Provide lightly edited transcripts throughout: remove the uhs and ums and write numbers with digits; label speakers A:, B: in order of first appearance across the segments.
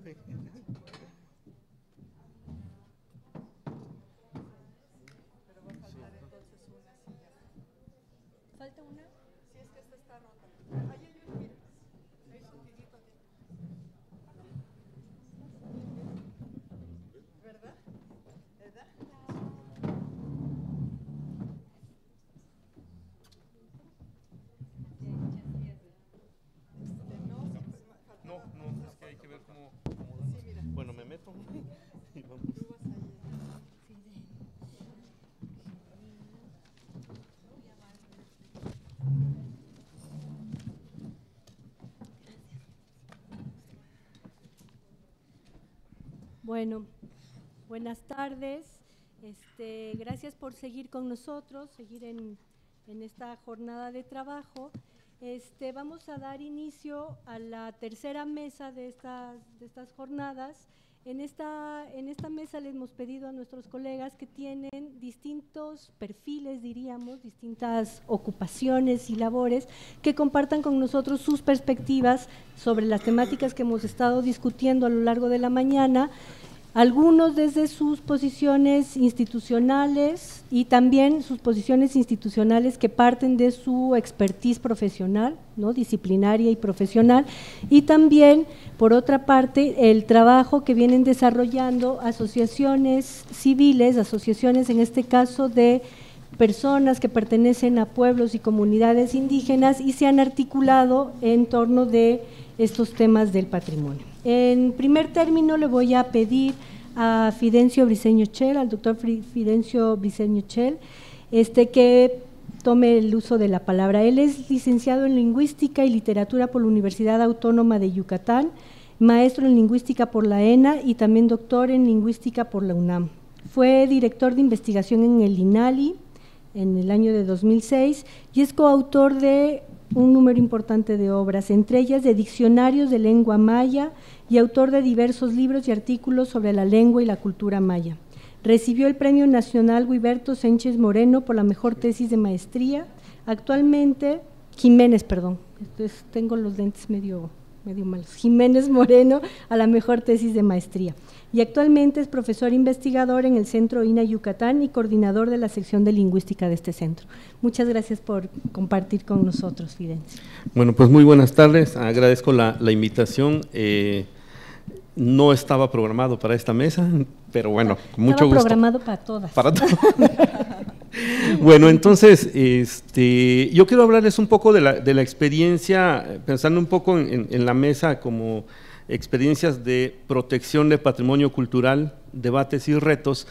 A: café.
B: Pero va a faltar entonces una silla.
C: ¿Falta una?
B: Si es que esta está rota. Ahí hay una, mira. Ahí soltito tiene. ¿Verdad? ¿Verdad? No, sí, pues
A: No,
B: faltaba.
A: no, es que hay que ver cómo
B: Sí, mira.
A: Bueno, me meto y vamos.
B: Tú vas ahí.
C: Bueno, buenas tardes. Gracias por seguir con nosotros, seguir en esta jornada de trabajo. Vamos a dar inicio a la tercera mesa de estas jornadas. En esta mesa le hemos pedido a nuestros colegas que tienen distintos perfiles, diríamos, distintas ocupaciones y labores, que compartan con nosotros sus perspectivas sobre las temáticas que hemos estado discutiendo a lo largo de la mañana, algunos desde sus posiciones institucionales y también sus posiciones institucionales que parten de su expertise profesional, ¿no?, disciplinaria y profesional, y también, por otra parte, el trabajo que vienen desarrollando asociaciones civiles, asociaciones en este caso de personas que pertenecen a pueblos y comunidades indígenas y se han articulado en torno de estos temas del patrimonio. En primer término le voy a pedir a Fidencio Briceño Chel, al doctor Fidencio Briceño Chel, que tome el uso de la palabra. Él es licenciado en Lingüística y Literatura por la Universidad Autónoma de Yucatán, maestro en Lingüística por la ENA y también doctor en Lingüística por la UNAM. Fue director de investigación en el INALI en el año de 2006 y es coautor de un número importante de obras, entre ellas de diccionarios de lengua maya y autor de diversos libros y artículos sobre la lengua y la cultura maya. Recibió el Premio Nacional Guiberto Sánchez Moreno por la mejor tesis de maestría. Actualmente, entonces tengo los lentes medio malos. Jiménez Moreno a la mejor tesis de maestría. Y actualmente es profesor investigador en el Centro INA Yucatán y coordinador de la sección de lingüística de este centro. Muchas gracias por compartir con nosotros, Fidencio.
A: Bueno, pues muy buenas tardes, agradezco la invitación. No estaba programado para esta mesa, pero bueno, con mucho gusto.
C: Estaba programado para todas.
A: Para todas. Bueno, entonces, yo quiero hablarles un poco de la experiencia, pensando un poco en la mesa como experiencias de protección de patrimonio cultural, debates y retos,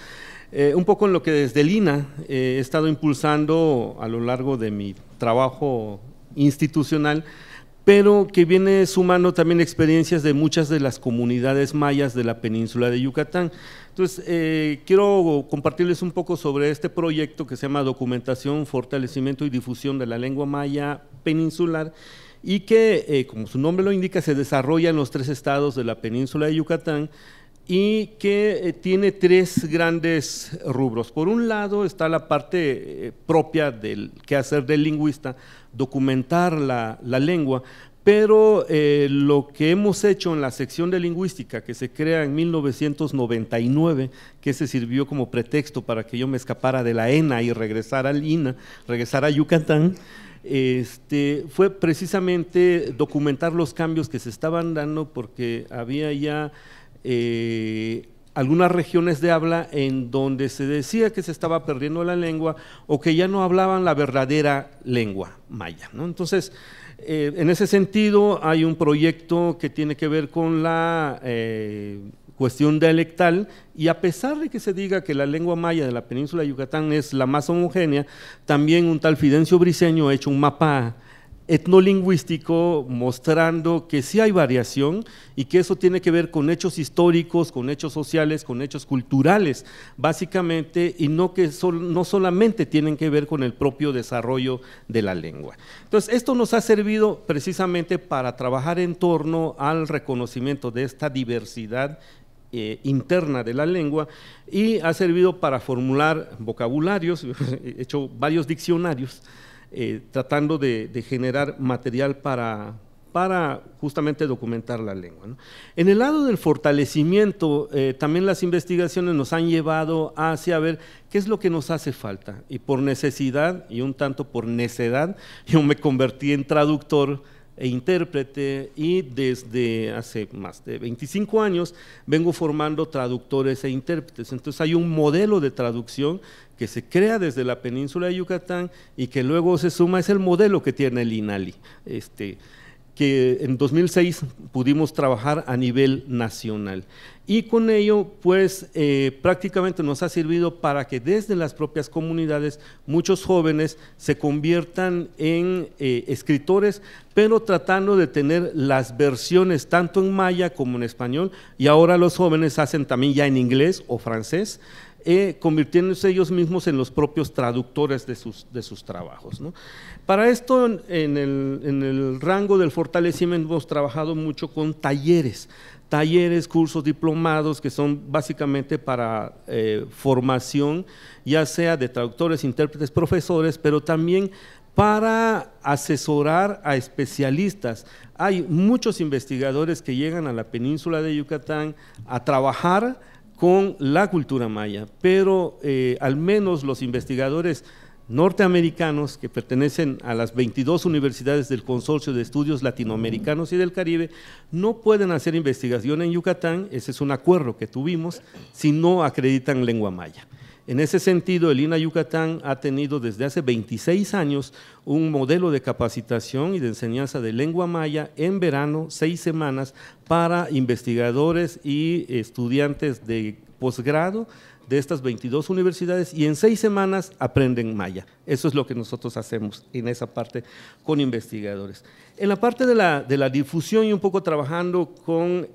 A: un poco en lo que desde el INA he estado impulsando a lo largo de mi trabajo institucional, pero que viene sumando también experiencias de muchas de las comunidades mayas de la península de Yucatán. Entonces, quiero compartirles un poco sobre este proyecto que se llama Documentación, Fortalecimiento y Difusión de la Lengua Maya Peninsular, y que, como su nombre lo indica, se desarrolla en los 3 estados de la península de Yucatán y que tiene 3 grandes rubros. Por un lado está la parte propia del quehacer del lingüista, documentar la lengua, pero lo que hemos hecho en la sección de lingüística que se crea en 1999, que se sirvió como pretexto para que yo me escapara de la ENA y regresara al INA, regresar a Yucatán, fue precisamente documentar los cambios que se estaban dando, porque había ya algunas regiones de habla en donde se decía que se estaba perdiendo la lengua o que ya no hablaban la verdadera lengua maya, ¿no? Entonces, en ese sentido hay un proyecto que tiene que ver con la cuestión dialectal, y a pesar de que se diga que la lengua maya de la península de Yucatán es la más homogénea, también un tal Fidencio Briceño ha hecho un mapa etnolingüístico mostrando que sí hay variación y que eso tiene que ver con hechos históricos, con hechos sociales, con hechos culturales, básicamente, y no solamente tienen que ver con el propio desarrollo de la lengua. Entonces, esto nos ha servido precisamente para trabajar en torno al reconocimiento de esta diversidad interna de la lengua, y ha servido para formular vocabularios. He hecho varios diccionarios tratando de generar material para para justamente documentar la lengua, ¿no? En el lado del fortalecimiento, también las investigaciones nos han llevado hacia ver qué es lo que nos hace falta, y por necesidad y un tanto por necedad, yo me convertí en traductor e intérprete, y desde hace más de 25 años vengo formando traductores e intérpretes. Entonces hay un modelo de traducción que se crea desde la península de Yucatán y que luego se suma, es el modelo que tiene el INALI, que en 2006 pudimos trabajar a nivel nacional, y con ello pues prácticamente nos ha servido para que desde las propias comunidades muchos jóvenes se conviertan en escritores, pero tratando de tener las versiones tanto en maya como en español, y ahora los jóvenes hacen también ya en inglés o francés, convirtiéndose ellos mismos en los propios traductores de sus trabajos, ¿no? Para esto, en el rango del fortalecimiento, hemos trabajado mucho con talleres, cursos, diplomados, que son básicamente para formación, ya sea de traductores, intérpretes, profesores, pero también para asesorar a especialistas. Hay muchos investigadores que llegan a la península de Yucatán a trabajar con la cultura maya, pero al menos los investigadores norteamericanos que pertenecen a las 22 universidades del Consorcio de Estudios Latinoamericanos y del Caribe no pueden hacer investigación en Yucatán, ese es un acuerdo que tuvimos, si no acreditan lengua maya. En ese sentido, el INA Yucatán ha tenido desde hace 26 años un modelo de capacitación y de enseñanza de lengua maya en verano, 6 semanas, para investigadores y estudiantes de posgrado de estas 22 universidades, y en 6 semanas aprenden maya. Eso es lo que nosotros hacemos en esa parte con investigadores. En la parte de la difusión, y un poco trabajando con,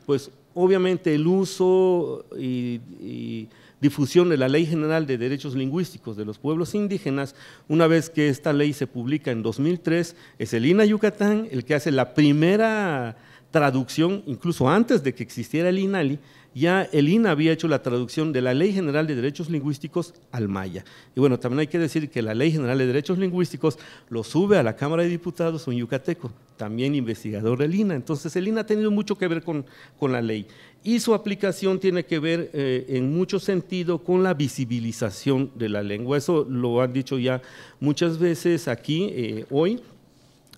A: pues obviamente el uso y difusión de la Ley General de Derechos Lingüísticos de los Pueblos Indígenas. Una vez que esta ley se publica en 2003, es el INA Yucatán el que hace la primera traducción, incluso antes de que existiera el INALI, ya el INA había hecho la traducción de la Ley General de Derechos Lingüísticos al maya. Y bueno, también hay que decir que la Ley General de Derechos Lingüísticos lo sube a la Cámara de Diputados un yucateco, también investigador del INA. Entonces el INA ha tenido mucho que ver con la ley, y su aplicación tiene que ver en mucho sentido con la visibilización de la lengua. Eso lo han dicho ya muchas veces aquí hoy.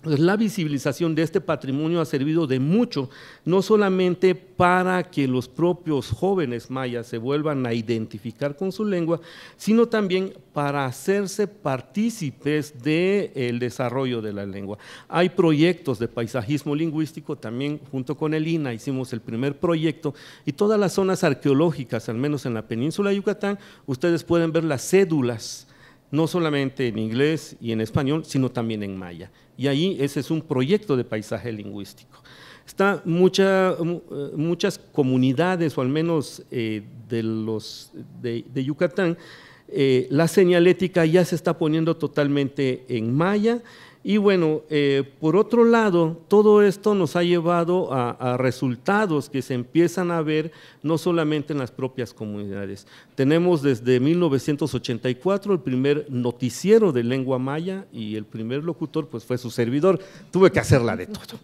A: La visibilización de este patrimonio ha servido de mucho, no solamente para que los propios jóvenes mayas se vuelvan a identificar con su lengua, sino también para hacerse partícipes del desarrollo de la lengua. Hay proyectos de paisajismo lingüístico, también junto con el INA hicimos el primer proyecto, y todas las zonas arqueológicas, al menos en la península de Yucatán, ustedes pueden ver las cédulas, no solamente en inglés y en español, sino también en maya. Y ahí ese es un proyecto de paisaje lingüístico. Está muchas comunidades, o al menos de Yucatán, la señalética ya se está poniendo totalmente en maya. Y bueno, por otro lado, todo esto nos ha llevado a resultados que se empiezan a ver no solamente en las propias comunidades. Tenemos desde 1984 el primer noticiero de lengua maya, y el primer locutor pues fue su servidor, tuve que hacerla de todo.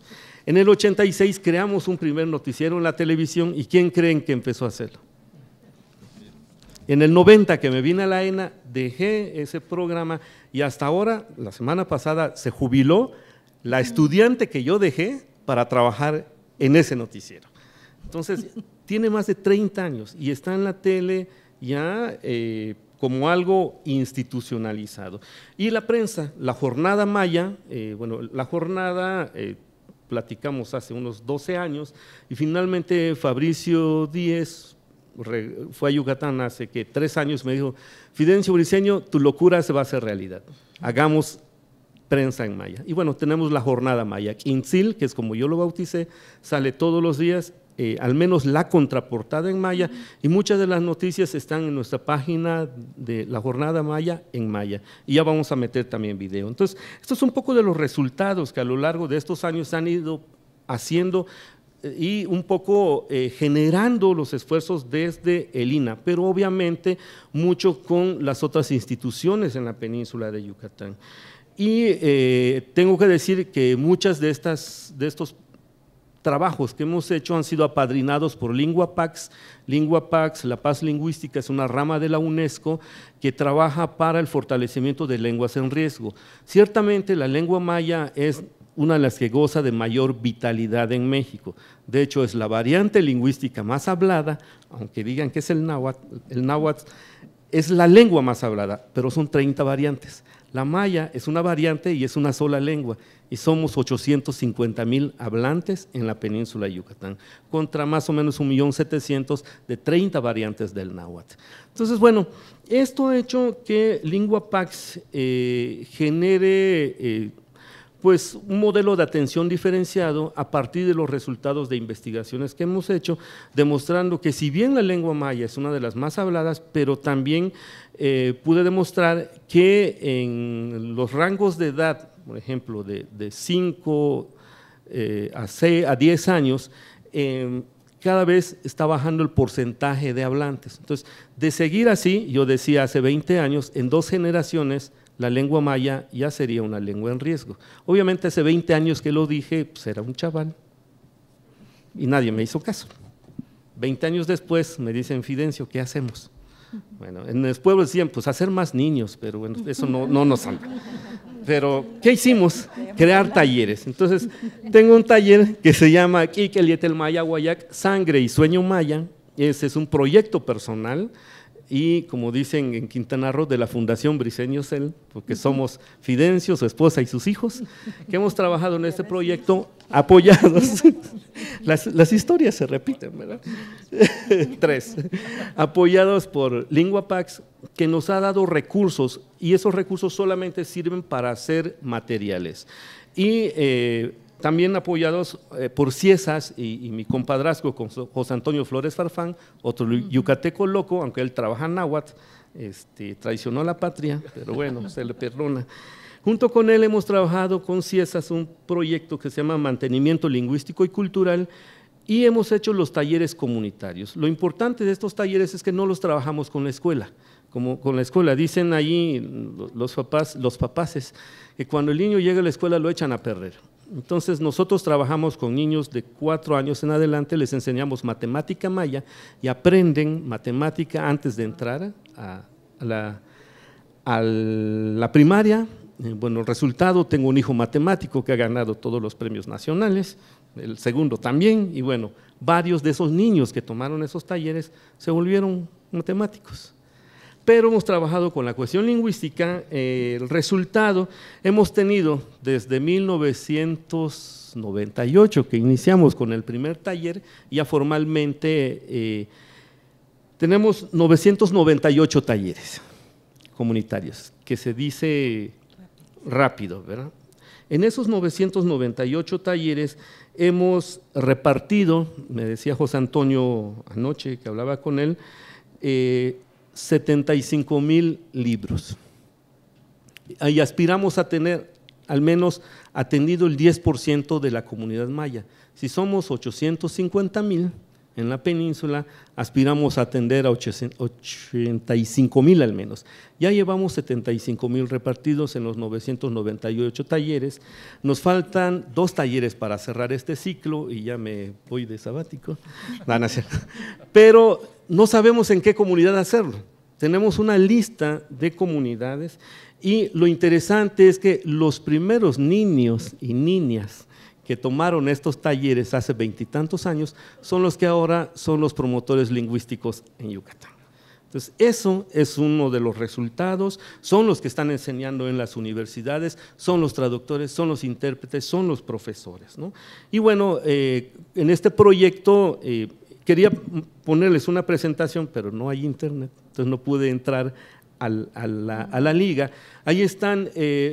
A: En el 86 creamos un primer noticiero en la televisión, y ¿quién creen que empezó a hacerlo? En el 90 que me vine a la ENA, dejé ese programa, y hasta ahora, la semana pasada, se jubiló la estudiante que yo dejé para trabajar en ese noticiero. Entonces, tiene más de 30 años y está en la tele ya como algo institucionalizado. Y la prensa, la Jornada Maya, bueno, la jornada platicamos hace unos 12 años, y finalmente Fabricio Díez fue a Yucatán hace 3 años, me dijo: Fidencio Briceño, tu locura se va a hacer realidad, hagamos prensa en maya. Y bueno, tenemos la Jornada Maya, Quintzil, que es como yo lo bauticé, sale todos los días, al menos la contraportada en maya, y muchas de las noticias están en nuestra página de la Jornada Maya en maya, y ya vamos a meter también video. Entonces, esto es un poco de los resultados que a lo largo de estos años han ido haciendo y un poco generando los esfuerzos desde el INA, pero obviamente mucho con las otras instituciones en la península de Yucatán. Y tengo que decir que muchas de estos trabajos que hemos hecho han sido apadrinados por LinguaPax. LinguaPax, La Paz Lingüística, es una rama de la UNESCO que trabaja para el fortalecimiento de lenguas en riesgo. Ciertamente la lengua maya es una de las que goza de mayor vitalidad en México. De hecho, es la variante lingüística más hablada, aunque digan que es el náhuatl es la lengua más hablada, pero son 30 variantes. La maya es una variante y es una sola lengua, y somos 850,000 hablantes en la península de Yucatán, contra más o menos 1.700.000 de 30 variantes del náhuatl. Entonces, bueno, esto ha hecho que LinguaPax genere pues un modelo de atención diferenciado a partir de los resultados de investigaciones que hemos hecho, demostrando que si bien la lengua maya es una de las más habladas, pero también pude demostrar que en los rangos de edad, por ejemplo, de 5 a 10 años, cada vez está bajando el porcentaje de hablantes. Entonces, de seguir así, yo decía hace 20 años, en 2 generaciones, la lengua maya ya sería una lengua en riesgo. Obviamente hace 20 años que lo dije, pues era un chaval y nadie me hizo caso. 20 años después me dicen, Fidencio, ¿qué hacemos? Bueno, en el pueblo decían, pues hacer más niños, pero bueno, eso no nos anda. Pero, ¿qué hicimos? Crear talleres. Entonces, tengo un taller que se llama Quiquelietel Maya Guayac, Sangre y Sueño Maya. Ese es un proyecto personal. Y como dicen en Quintana Roo, de la Fundación Briceño Cel, porque somos Fidencio, su esposa y sus hijos, que hemos trabajado en este proyecto apoyados, las historias se repiten, ¿verdad? 3, apoyados por LinguaPax, que nos ha dado recursos, y esos recursos solamente sirven para hacer materiales. Y también apoyados por Ciesas y mi compadrazgo con José Antonio Flores Farfán, otro yucateco loco, aunque él trabaja en náhuatl, traicionó a la patria, pero bueno, se le perdona. Junto con él hemos trabajado con Ciesas un proyecto que se llama Mantenimiento Lingüístico y Cultural, y hemos hecho los talleres comunitarios. Lo importante de estos talleres es que no los trabajamos con la escuela, como con la escuela. Dicen ahí los papaces, que cuando el niño llega a la escuela lo echan a perder. Entonces nosotros trabajamos con niños de 4 años en adelante, les enseñamos matemática maya y aprenden matemática antes de entrar a la primaria. Bueno, el resultado, tengo un hijo matemático que ha ganado todos los premios nacionales, el segundo también, y bueno, varios de esos niños que tomaron esos talleres se volvieron matemáticos. Pero hemos trabajado con la cuestión lingüística. El resultado hemos tenido desde 1998, que iniciamos con el primer taller, ya formalmente tenemos 998 talleres comunitarios, que se dice rápido, ¿verdad? En esos 998 talleres hemos repartido, me decía José Antonio anoche que hablaba con él, 75,000 libros, y aspiramos a tener al menos atendido el 10% de la comunidad maya. Si somos 850,000 en la península, aspiramos a atender a 85,000 al menos. Ya llevamos 75,000 repartidos en los 998 talleres. Nos faltan 2 talleres para cerrar este ciclo y ya me voy de sabático. Pero no sabemos en qué comunidad hacerlo. Tenemos una lista de comunidades y lo interesante es que los primeros niños y niñas que tomaron estos talleres hace 20 y tantos años son los que ahora son los promotores lingüísticos en Yucatán. Entonces, eso es uno de los resultados, son los que están enseñando en las universidades, son los traductores, son los intérpretes, son los profesores, ¿no? Y bueno, en este proyecto quería ponerles una presentación, pero no hay internet, entonces no pude entrar a la liga. Ahí están,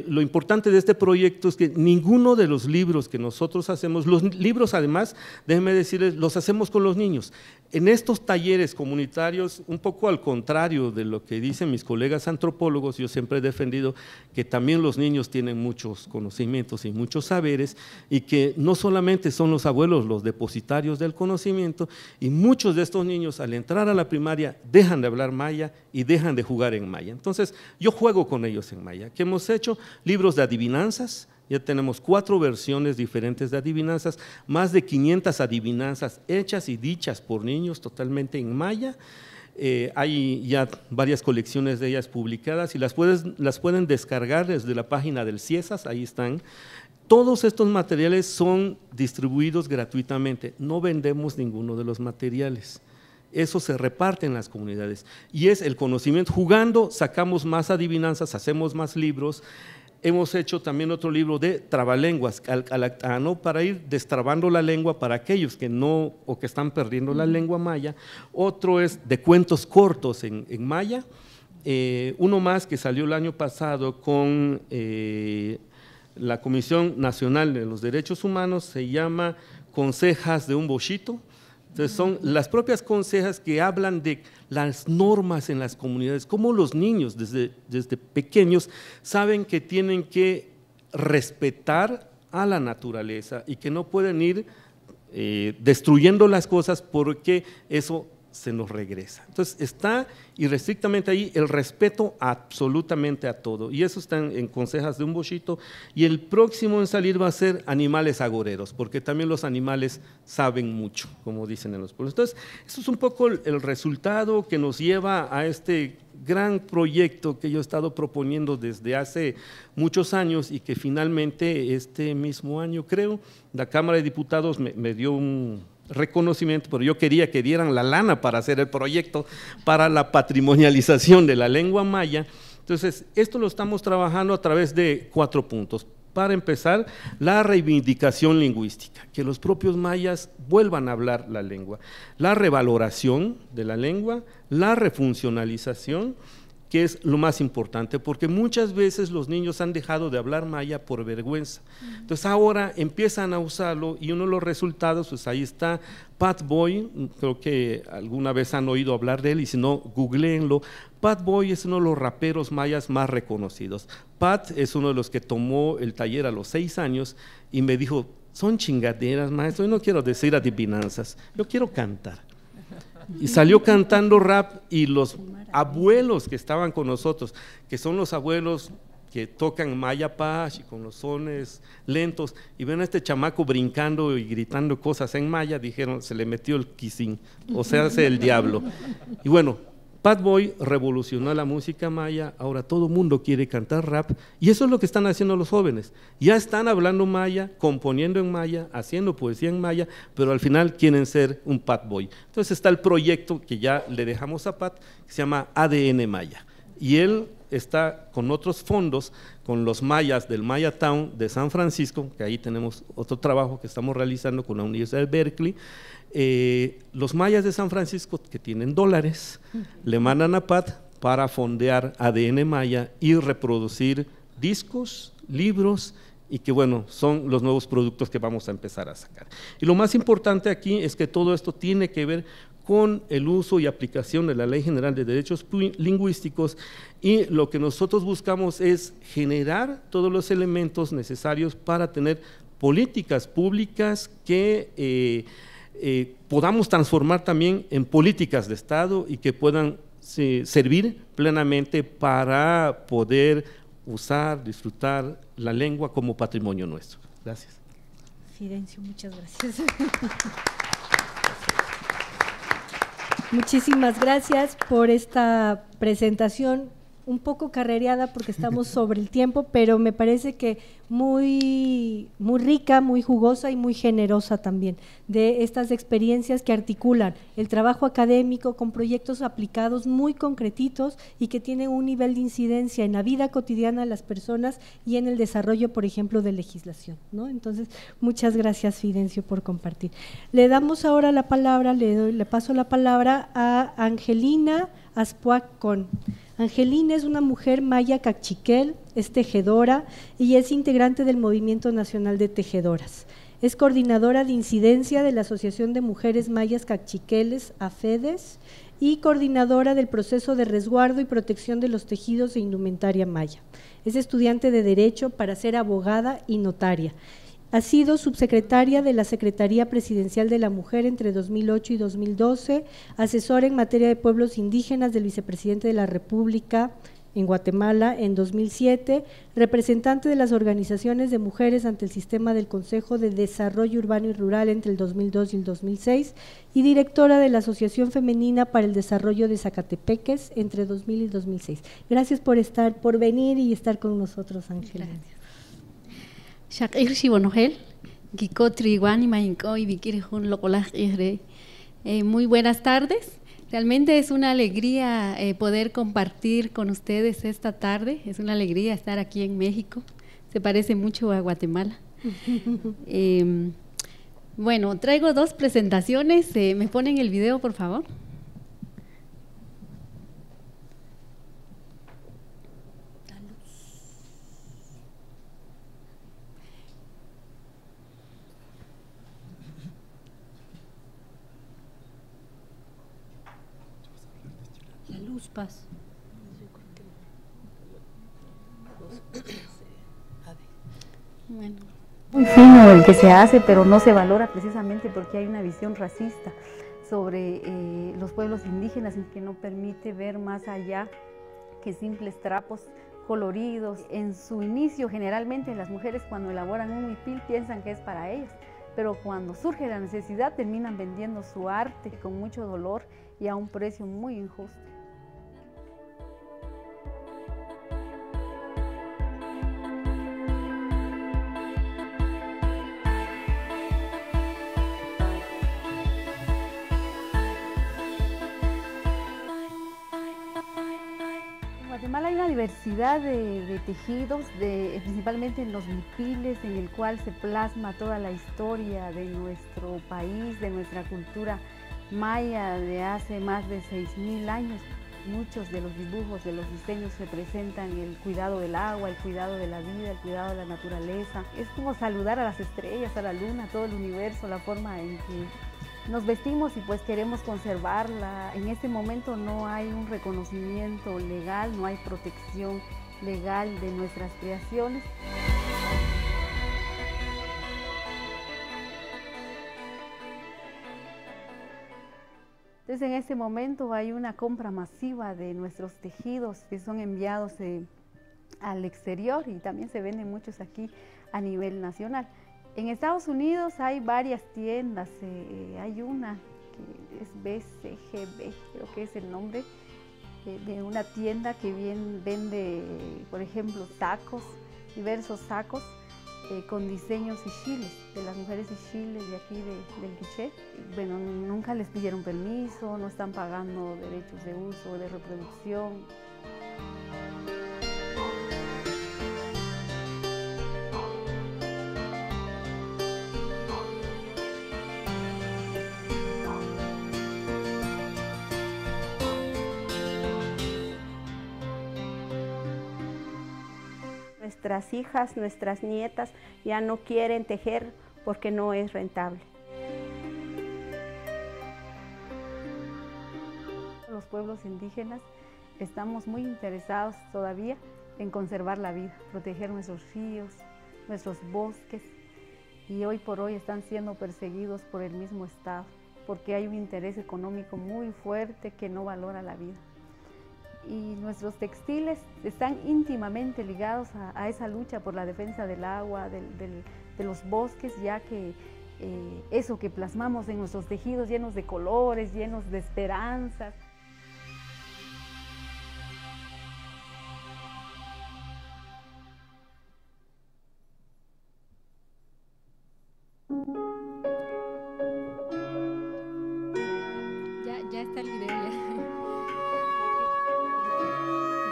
A: lo importante de este proyecto es que ninguno de los libros que nosotros hacemos, los libros además, déjenme decirles, los hacemos con los niños. En estos talleres comunitarios, un poco al contrario de lo que dicen mis colegas antropólogos, yo siempre he defendido que también los niños tienen muchos conocimientos y muchos saberes, y que no solamente son los abuelos los depositarios del conocimiento, y muchos de estos niños al entrar a la primaria dejan de hablar maya y dejan de jugar en maya. maya. Entonces, yo juego con ellos en maya. ¿Qué hemos hecho? Libros de adivinanzas. Ya tenemos 4 versiones diferentes de adivinanzas, más de 500 adivinanzas hechas y dichas por niños totalmente en maya. Hay ya varias colecciones de ellas publicadas y las pueden descargar desde la página del CIESAS, ahí están. Todos estos materiales son distribuidos gratuitamente, no vendemos ninguno de los materiales. Eso se reparte en las comunidades y es el conocimiento. Jugando sacamos más adivinanzas, hacemos más libros. Hemos hecho también otro libro de trabalenguas, para ir destrabando la lengua para aquellos que no o que están perdiendo la lengua maya. Otro es de cuentos cortos en maya. Uno más que salió el año pasado con la Comisión Nacional de los Derechos Humanos, se llama Consejas de un Bochito. Entonces son las propias consejas que hablan de las normas en las comunidades, cómo los niños desde pequeños saben que tienen que respetar a la naturaleza y que no pueden ir destruyendo las cosas porque eso se nos regresa. Entonces está irrestrictamente ahí el respeto absolutamente a todo y eso está en Consejas de un Bochito y el próximo en salir va a ser Animales Agoreros, porque también los animales saben mucho, como dicen en los pueblos. Entonces, eso es un poco el resultado que nos lleva a este gran proyecto que yo he estado proponiendo desde hace muchos años y que finalmente este mismo año, creo, la Cámara de Diputados me dio un reconocimiento, pero yo quería que dieran la lana para hacer el proyecto para la patrimonialización de la lengua maya. Entonces, esto lo estamos trabajando a través de 4 puntos. Para empezar, la reivindicación lingüística, que los propios mayas vuelvan a hablar la lengua, la revaloración de la lengua, la refuncionalización, que es lo más importante, porque muchas veces los niños han dejado de hablar maya por vergüenza. Entonces ahora empiezan a usarlo y uno de los resultados, pues ahí está Pat Boy, creo que alguna vez han oído hablar de él y si no, googleenlo. Pat Boy es uno de los raperos mayas más reconocidos. Pat es uno de los que tomó el taller a los 6 años y me dijo, son chingaderas, maestro, yo no quiero decir adivinanzas, yo quiero cantar. Y salió cantando rap y los abuelos que estaban con nosotros, que son los abuelos que tocan maya pach y con los sones lentos, y ven a este chamaco brincando y gritando cosas en maya, dijeron, se le metió el quisín, o sea, hace el diablo. Y bueno, Pat Boy revolucionó la música maya, ahora todo el mundo quiere cantar rap y eso es lo que están haciendo los jóvenes, ya están hablando maya, componiendo en maya, haciendo poesía en maya, pero al final quieren ser un Pat Boy. Entonces está el proyecto que ya le dejamos a Pat, que se llama ADN Maya, y él está con otros fondos, con los mayas del Maya Town de San Francisco, que ahí tenemos otro trabajo que estamos realizando con la Universidad de Berkeley. Los mayas de San Francisco que tienen dólares le mandan a Pat para fondear ADN Maya y reproducir discos, libros y que bueno, son los nuevos productos que vamos a empezar a sacar. Y lo más importante aquí es que todo esto tiene que ver con el uso y aplicación de la Ley General de Derechos Lingüísticos y lo que nosotros buscamos es generar todos los elementos necesarios para tener políticas públicas que podamos transformar también en políticas de Estado y que puedan servir plenamente para poder usar, disfrutar la lengua como patrimonio nuestro. Gracias.
C: Fidencio, muchas gracias. Muchísimas gracias por esta presentación un poco carrereada porque estamos sobre el tiempo, pero me parece que muy rica, muy jugosa y muy generosa también, de estas experiencias que articulan el trabajo académico con proyectos aplicados muy concretitos y que tienen un nivel de incidencia en la vida cotidiana de las personas y en el desarrollo, por ejemplo, de legislación, ¿no? Entonces, muchas gracias, Fidencio, por compartir. Le damos ahora la palabra, le paso la palabra a Angelina Aspuacón. Angelina es una mujer maya cachiquel, es tejedora y es integrante del Movimiento Nacional de Tejedoras. Es coordinadora de incidencia de la Asociación de Mujeres Mayas Cachiqueles, AFEDES, y coordinadora del proceso de resguardo y protección de los tejidos e indumentaria maya. Es estudiante de Derecho para ser abogada y notaria Ha sido subsecretaria de la Secretaría Presidencial de la Mujer entre 2008 y 2012, asesora en materia de pueblos indígenas del vicepresidente de la República en Guatemala en 2007, representante de las organizaciones de mujeres ante el sistema del Consejo de Desarrollo Urbano y Rural entre el 2002 y el 2006 y directora de la Asociación Femenina para el Desarrollo de Zacatepeques entre 2000 y 2006. Gracias por venir y estar con nosotros, Ángela.
D: Muy buenas tardes. Realmente es una alegría poder compartir con ustedes esta tarde. Es una alegría estar aquí en México. Se parece mucho a Guatemala. Bueno, traigo dos presentaciones. ¿Me ponen el video, por favor?
C: La luz, Paz.
D: Bueno.
E: Muy fino el que se hace, pero no se valora precisamente porque hay una visión racista sobre los pueblos indígenas que no permite ver más allá que simples trapos coloridos. En su inicio, generalmente las mujeres cuando elaboran un huipil piensan que es para ellas, pero cuando surge la necesidad terminan vendiendo su arte con mucho dolor y a un precio muy injusto. En Guatemala hay una diversidad de tejidos, principalmente en los huipiles, en el cual se plasma toda la historia de nuestro país, de nuestra cultura maya de hace más de 6000 años. Muchos de los dibujos, de los diseños representan el cuidado del agua, el cuidado de la vida, el cuidado de la naturaleza. Es como saludar a las estrellas, a la luna, a todo el universo, la forma en que nos vestimos y pues queremos conservarla. En este momento no hay un reconocimiento legal, no hay protección legal de nuestras creaciones. Entonces en este momento hay una compra masiva de nuestros tejidos que son enviados al exterior y también se venden muchos aquí a nivel nacional. En Estados Unidos hay varias tiendas, hay una que es BCGB, creo que es el nombre, de una tienda que vende, por ejemplo, sacos, diversos sacos con diseños ixiles, de las mujeres ixiles de aquí del Quiché. Bueno, nunca les pidieron permiso, no están pagando derechos de uso, de reproducción.
F: Nuestras hijas, nuestras nietas ya no quieren tejer porque no es rentable.
E: Los pueblos indígenas estamos muy interesados todavía en conservar la vida, proteger nuestros ríos, nuestros bosques, y hoy por hoy están siendo perseguidos por el mismo Estado porque hay un interés económico muy fuerte que no valora la vida. Y nuestros textiles están íntimamente ligados a esa lucha por la defensa del agua, de los bosques, ya que eso que plasmamos en nuestros tejidos llenos de colores, llenos de esperanzas.
D: Ya está el video, ya.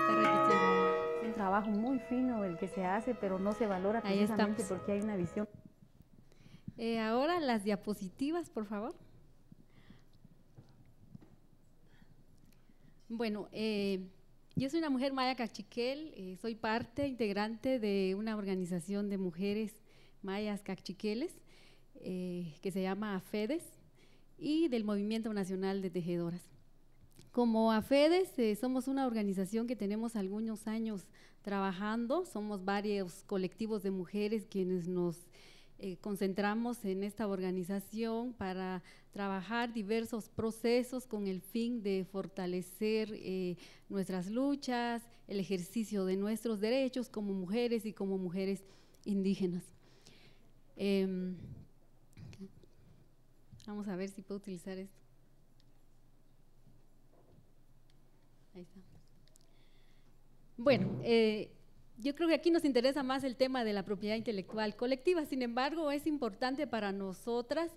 D: Está repitiendo.
E: Es un trabajo muy fino el que se hace, pero no se valora
D: Ahí
E: precisamente
D: estamos.
E: porque hay una visión.
D: Ahora las diapositivas, por favor. Bueno, yo soy una mujer maya cachiquel, soy parte integrante de una organización de mujeres mayas cachiqueles que se llama AFEDES y del Movimiento Nacional de Tejedoras. Como AFEDES somos una organización que tenemos algunos años trabajando, somos varios colectivos de mujeres quienes nos concentramos en esta organización para trabajar diversos procesos con el fin de fortalecer nuestras luchas, el ejercicio de nuestros derechos como mujeres y como mujeres indígenas. Vamos a ver si puedo utilizar esto. Ahí está. Bueno, yo creo que aquí nos interesa más el tema de la propiedad intelectual colectiva. Sin embargo, es importante para nosotras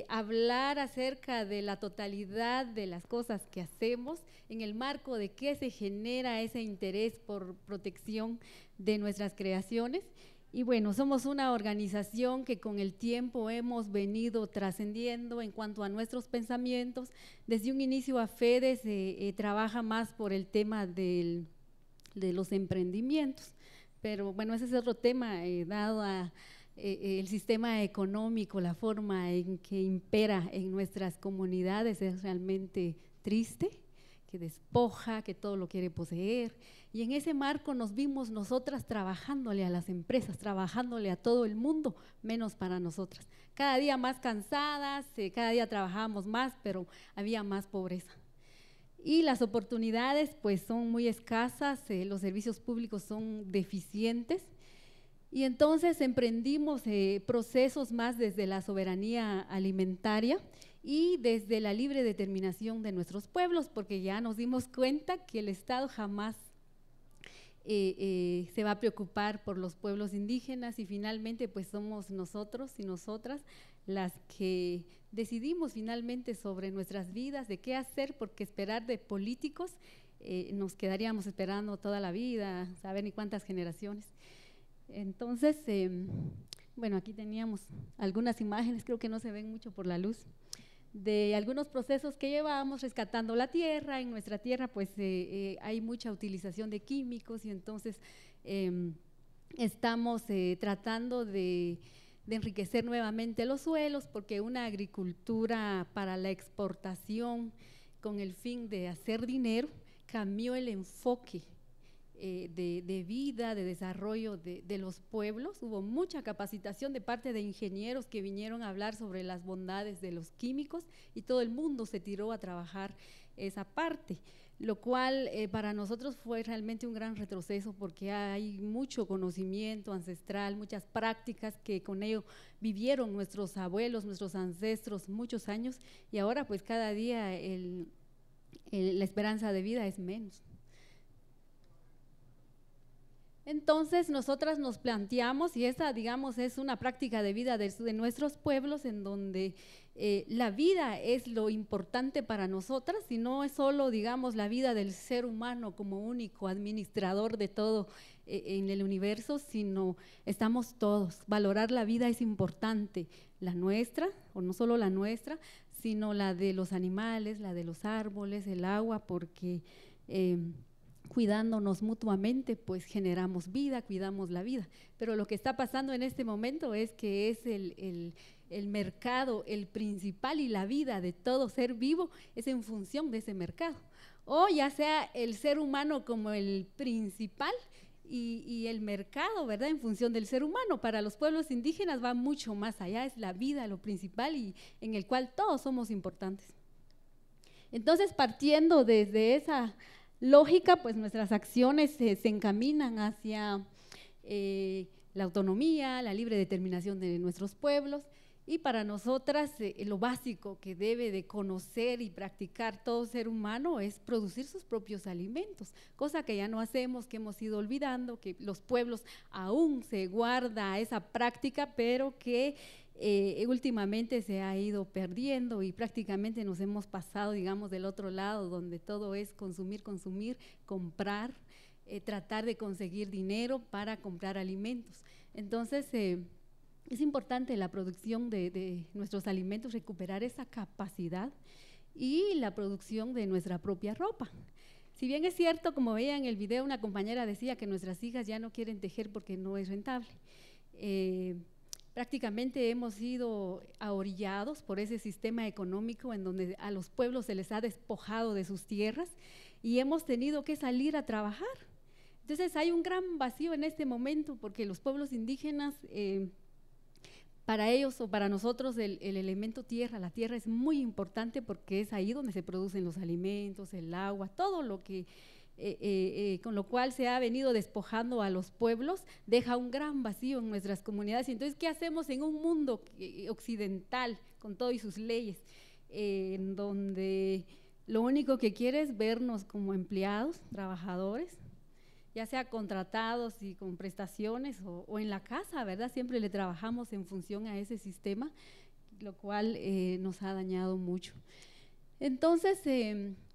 D: hablar acerca de la totalidad de las cosas que hacemos en el marco de qué se genera ese interés por protección de nuestras creaciones. Y bueno, somos una organización que con el tiempo hemos venido trascendiendo en cuanto a nuestros pensamientos. Desde un inicio AFEDES trabaja más por el tema de los emprendimientos, pero bueno, ese es otro tema dado a el sistema económico, la forma en que impera en nuestras comunidades es realmente triste, que despoja, que todo lo quiere poseer, y en ese marco nos vimos nosotras trabajándole a las empresas, trabajándole a todo el mundo, menos para nosotras. Cada día más cansadas, cada día trabajábamos más, pero había más pobreza. Y las oportunidades pues son muy escasas, los servicios públicos son deficientes, y entonces emprendimos procesos más desde la soberanía alimentaria y desde la libre determinación de nuestros pueblos, porque ya nos dimos cuenta que el Estado jamás se va a preocupar por los pueblos indígenas, y finalmente pues somos nosotros y nosotras las que decidimos finalmente sobre nuestras vidas, de qué hacer, porque esperar de políticos nos quedaríamos esperando toda la vida, saber ni cuántas generaciones. Entonces, bueno, aquí teníamos algunas imágenes, creo que no se ven mucho por la luz, de algunos procesos que llevamos rescatando la tierra. En nuestra tierra pues hay mucha utilización de químicos, y entonces estamos tratando de enriquecer nuevamente los suelos, porque una agricultura para la exportación con el fin de hacer dinero cambió el enfoque de vida, de desarrollo de los pueblos. Hubo mucha capacitación de parte de ingenieros que vinieron a hablar sobre las bondades de los químicos, y todo el mundo se tiró a trabajar esa parte, lo cual para nosotros fue realmente un gran retroceso, porque hay mucho conocimiento ancestral, muchas prácticas que con ello vivieron nuestros abuelos, nuestros ancestros muchos años, y ahora pues cada día la esperanza de vida es menos. Entonces nosotras nos planteamos, y esa digamos es una práctica de vida de nuestros pueblos, en donde la vida es lo importante para nosotras, y no es solo digamos la vida del ser humano como único administrador de todo en el universo, sino estamos todos. Valorar la vida es importante, la nuestra, o no solo la nuestra, sino la de los animales, la de los árboles, el agua, porque cuidándonos mutuamente, pues generamos vida, cuidamos la vida. Pero lo que está pasando en este momento es que es el mercado el principal, y la vida de todo ser vivo es en función de ese mercado. O ya sea el ser humano como el principal y el mercado, ¿verdad?, en función del ser humano. Para los pueblos indígenas va mucho más allá, es la vida lo principal, y en el cual todos somos importantes. Entonces, partiendo desde esa lógica, pues nuestras acciones se encaminan hacia la autonomía, la libre determinación de nuestros pueblos, y para nosotras lo básico que debe de conocer y practicar todo ser humano es producir sus propios alimentos, cosa que ya no hacemos, que hemos ido olvidando, que los pueblos aún se guarda esa práctica, pero que últimamente se ha ido perdiendo, y prácticamente nos hemos pasado digamos del otro lado, donde todo es consumir, consumir, comprar, tratar de conseguir dinero para comprar alimentos. Entonces es importante la producción de nuestros alimentos, recuperar esa capacidad, y la producción de nuestra propia ropa. Si bien es cierto, como veía en el video, una compañera decía que nuestras hijas ya no quieren tejer porque no es rentable. Prácticamente hemos sido ahorillados por ese sistema económico en donde a los pueblos se les ha despojado de sus tierras, y hemos tenido que salir a trabajar. Entonces hay un gran vacío en este momento, porque los pueblos indígenas para ellos o para nosotros el elemento tierra, la tierra es muy importante porque es ahí donde se producen los alimentos, el agua, todo lo que con lo cual se ha venido despojando a los pueblos, deja un gran vacío en nuestras comunidades. Entonces, ¿qué hacemos en un mundo occidental con todo y sus leyes, en donde lo único que quiere es vernos como empleados, trabajadores, ya sea contratados y con prestaciones o en la casa, ¿verdad? Siempre le trabajamos en función a ese sistema, lo cual nos ha dañado mucho. Entonces,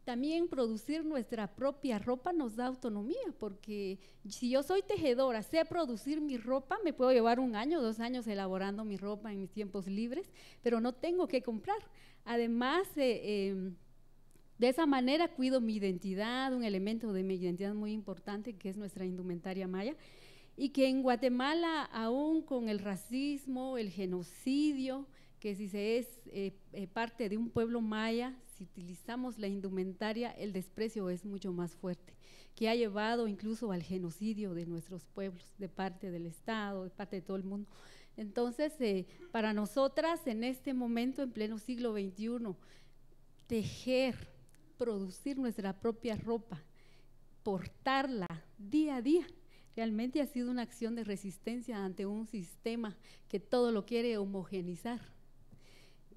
D: también producir nuestra propia ropa nos da autonomía, porque si yo soy tejedora, sé producir mi ropa, me puedo llevar 1 año, 2 años elaborando mi ropa en mis tiempos libres, pero no tengo que comprar. Además, de esa manera cuido mi identidad, un elemento de mi identidad muy importante que es nuestra indumentaria maya, y que en Guatemala, aún con el racismo, el genocidio, que si se es parte de un pueblo maya, si utilizamos la indumentaria, el desprecio es mucho más fuerte, que ha llevado incluso al genocidio de nuestros pueblos, de parte del Estado, de parte de todo el mundo. Entonces, para nosotras, en este momento, en pleno siglo XXI, tejer, producir nuestra propia ropa, portarla día a día, realmente ha sido una acción de resistencia ante un sistema que todo lo quiere homogenizar.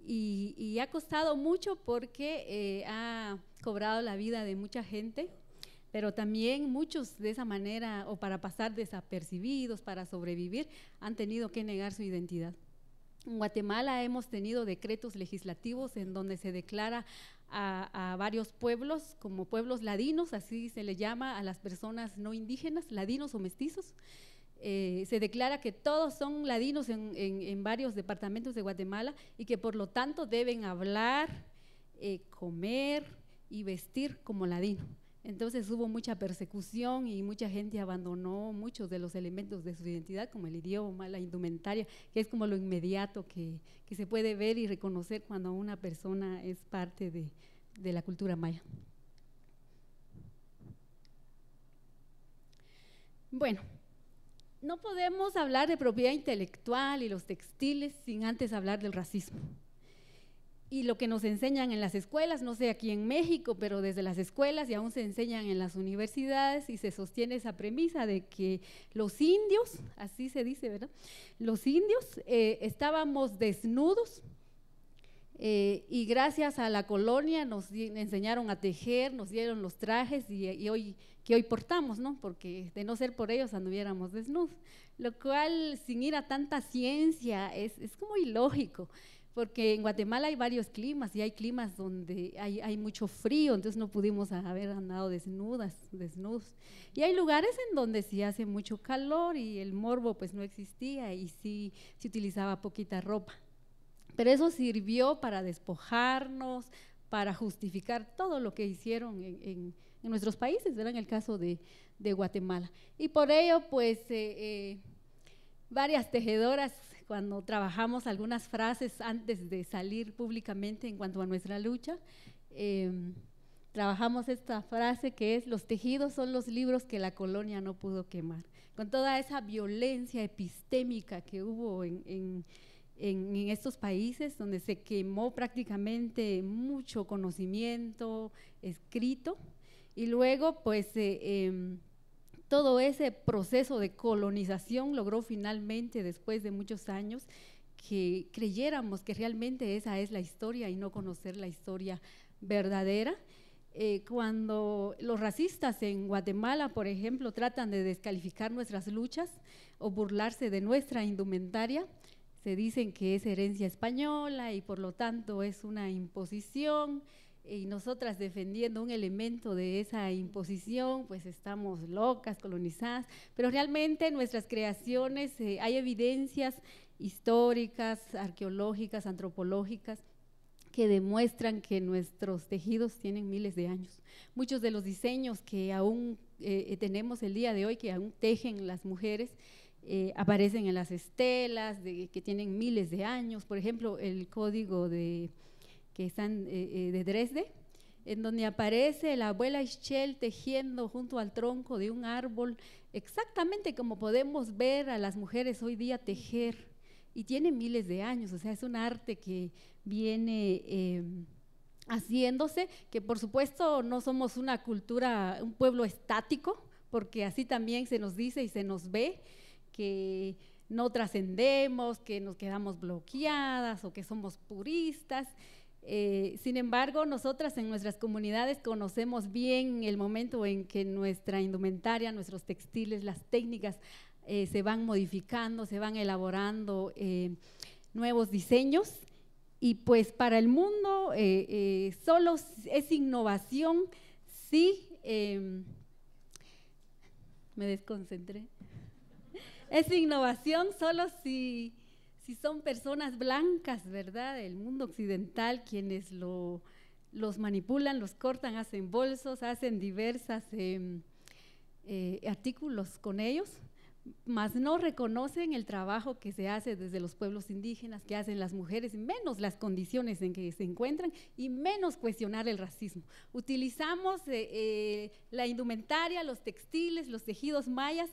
D: Y ha costado mucho porque ha cobrado la vida de mucha gente, pero también muchos de esa manera, o para pasar desapercibidos, para sobrevivir, han tenido que negar su identidad. En Guatemala hemos tenido decretos legislativos en donde se declara a varios pueblos como pueblos ladinos, así se le llama a las personas no indígenas, ladinos o mestizos. Se declara que todos son ladinos en varios departamentos de Guatemala y que por lo tanto deben hablar, comer y vestir como ladino. Entonces hubo mucha persecución y mucha gente abandonó muchos de los elementos de su identidad, como el idioma, la indumentaria, que es como lo inmediato que se puede ver y reconocer cuando una persona es parte de la cultura maya. Bueno, no podemos hablar de propiedad intelectual y los textiles sin antes hablar del racismo. Y lo que nos enseñan en las escuelas, no sé aquí en México, pero desde las escuelas y aún se enseñan en las universidades y se sostiene esa premisa de que los indios, así se dice, ¿verdad? Los indios estábamos desnudos y gracias a la colonia nos enseñaron a tejer, nos dieron los trajes y hoy portamos, ¿no? Porque de no ser por ellos anduviéramos desnudos, lo cual sin ir a tanta ciencia es como ilógico. Porque en Guatemala hay varios climas y hay climas donde hay mucho frío, entonces no pudimos haber andado desnudos. Y hay lugares en donde sí hace mucho calor y el morbo pues no existía y sí se utilizaba poquita ropa. Pero eso sirvió para despojarnos, para justificar todo lo que hicieron en nuestros países, ¿verdad? En el caso de Guatemala. Y por ello pues varias tejedoras, cuando trabajamos algunas frases antes de salir públicamente en cuanto a nuestra lucha, trabajamos esta frase que es: los tejidos son los libros que la colonia no pudo quemar. Con toda esa violencia epistémica que hubo en estos países, donde se quemó prácticamente mucho conocimiento escrito, y luego pues todo ese proceso de colonización logró finalmente, después de muchos años, que creyéramos que realmente esa es la historia y no conocer la historia verdadera. Cuando los racistas en Guatemala, por ejemplo, tratan de descalificar nuestras luchas o burlarse de nuestra indumentaria, se dicen que es herencia española y por lo tanto es una imposición, y nosotras defendiendo un elemento de esa imposición, pues estamos locas, colonizadas, pero realmente nuestras creaciones, hay evidencias históricas, arqueológicas, antropológicas, que demuestran que nuestros tejidos tienen miles de años. Muchos de los diseños que aún tenemos el día de hoy, que aún tejen las mujeres, aparecen en las estelas que tienen miles de años. Por ejemplo, el código que están de Dresde, en donde aparece la abuela Ischel tejiendo junto al tronco de un árbol, exactamente como podemos ver a las mujeres hoy día tejer y tiene miles de años, o sea, es un arte que viene haciéndose, que por supuesto no somos una cultura, un pueblo estático, porque así también se nos dice y se nos ve que no trascendemos, que nos quedamos bloqueadas o que somos puristas. Sin embargo, nosotras en nuestras comunidades conocemos bien el momento en que nuestra indumentaria, nuestros textiles, las técnicas se van modificando, se van elaborando nuevos diseños, y pues para el mundo solo es innovación si… me desconcentré. Es innovación solo si son personas blancas, ¿verdad?, del mundo occidental, quienes los manipulan, los cortan, hacen bolsos, hacen diversos artículos con ellos, mas no reconocen el trabajo que se hace desde los pueblos indígenas, que hacen las mujeres, menos las condiciones en que se encuentran y menos cuestionar el racismo. Utilizamos la indumentaria, los textiles, los tejidos mayas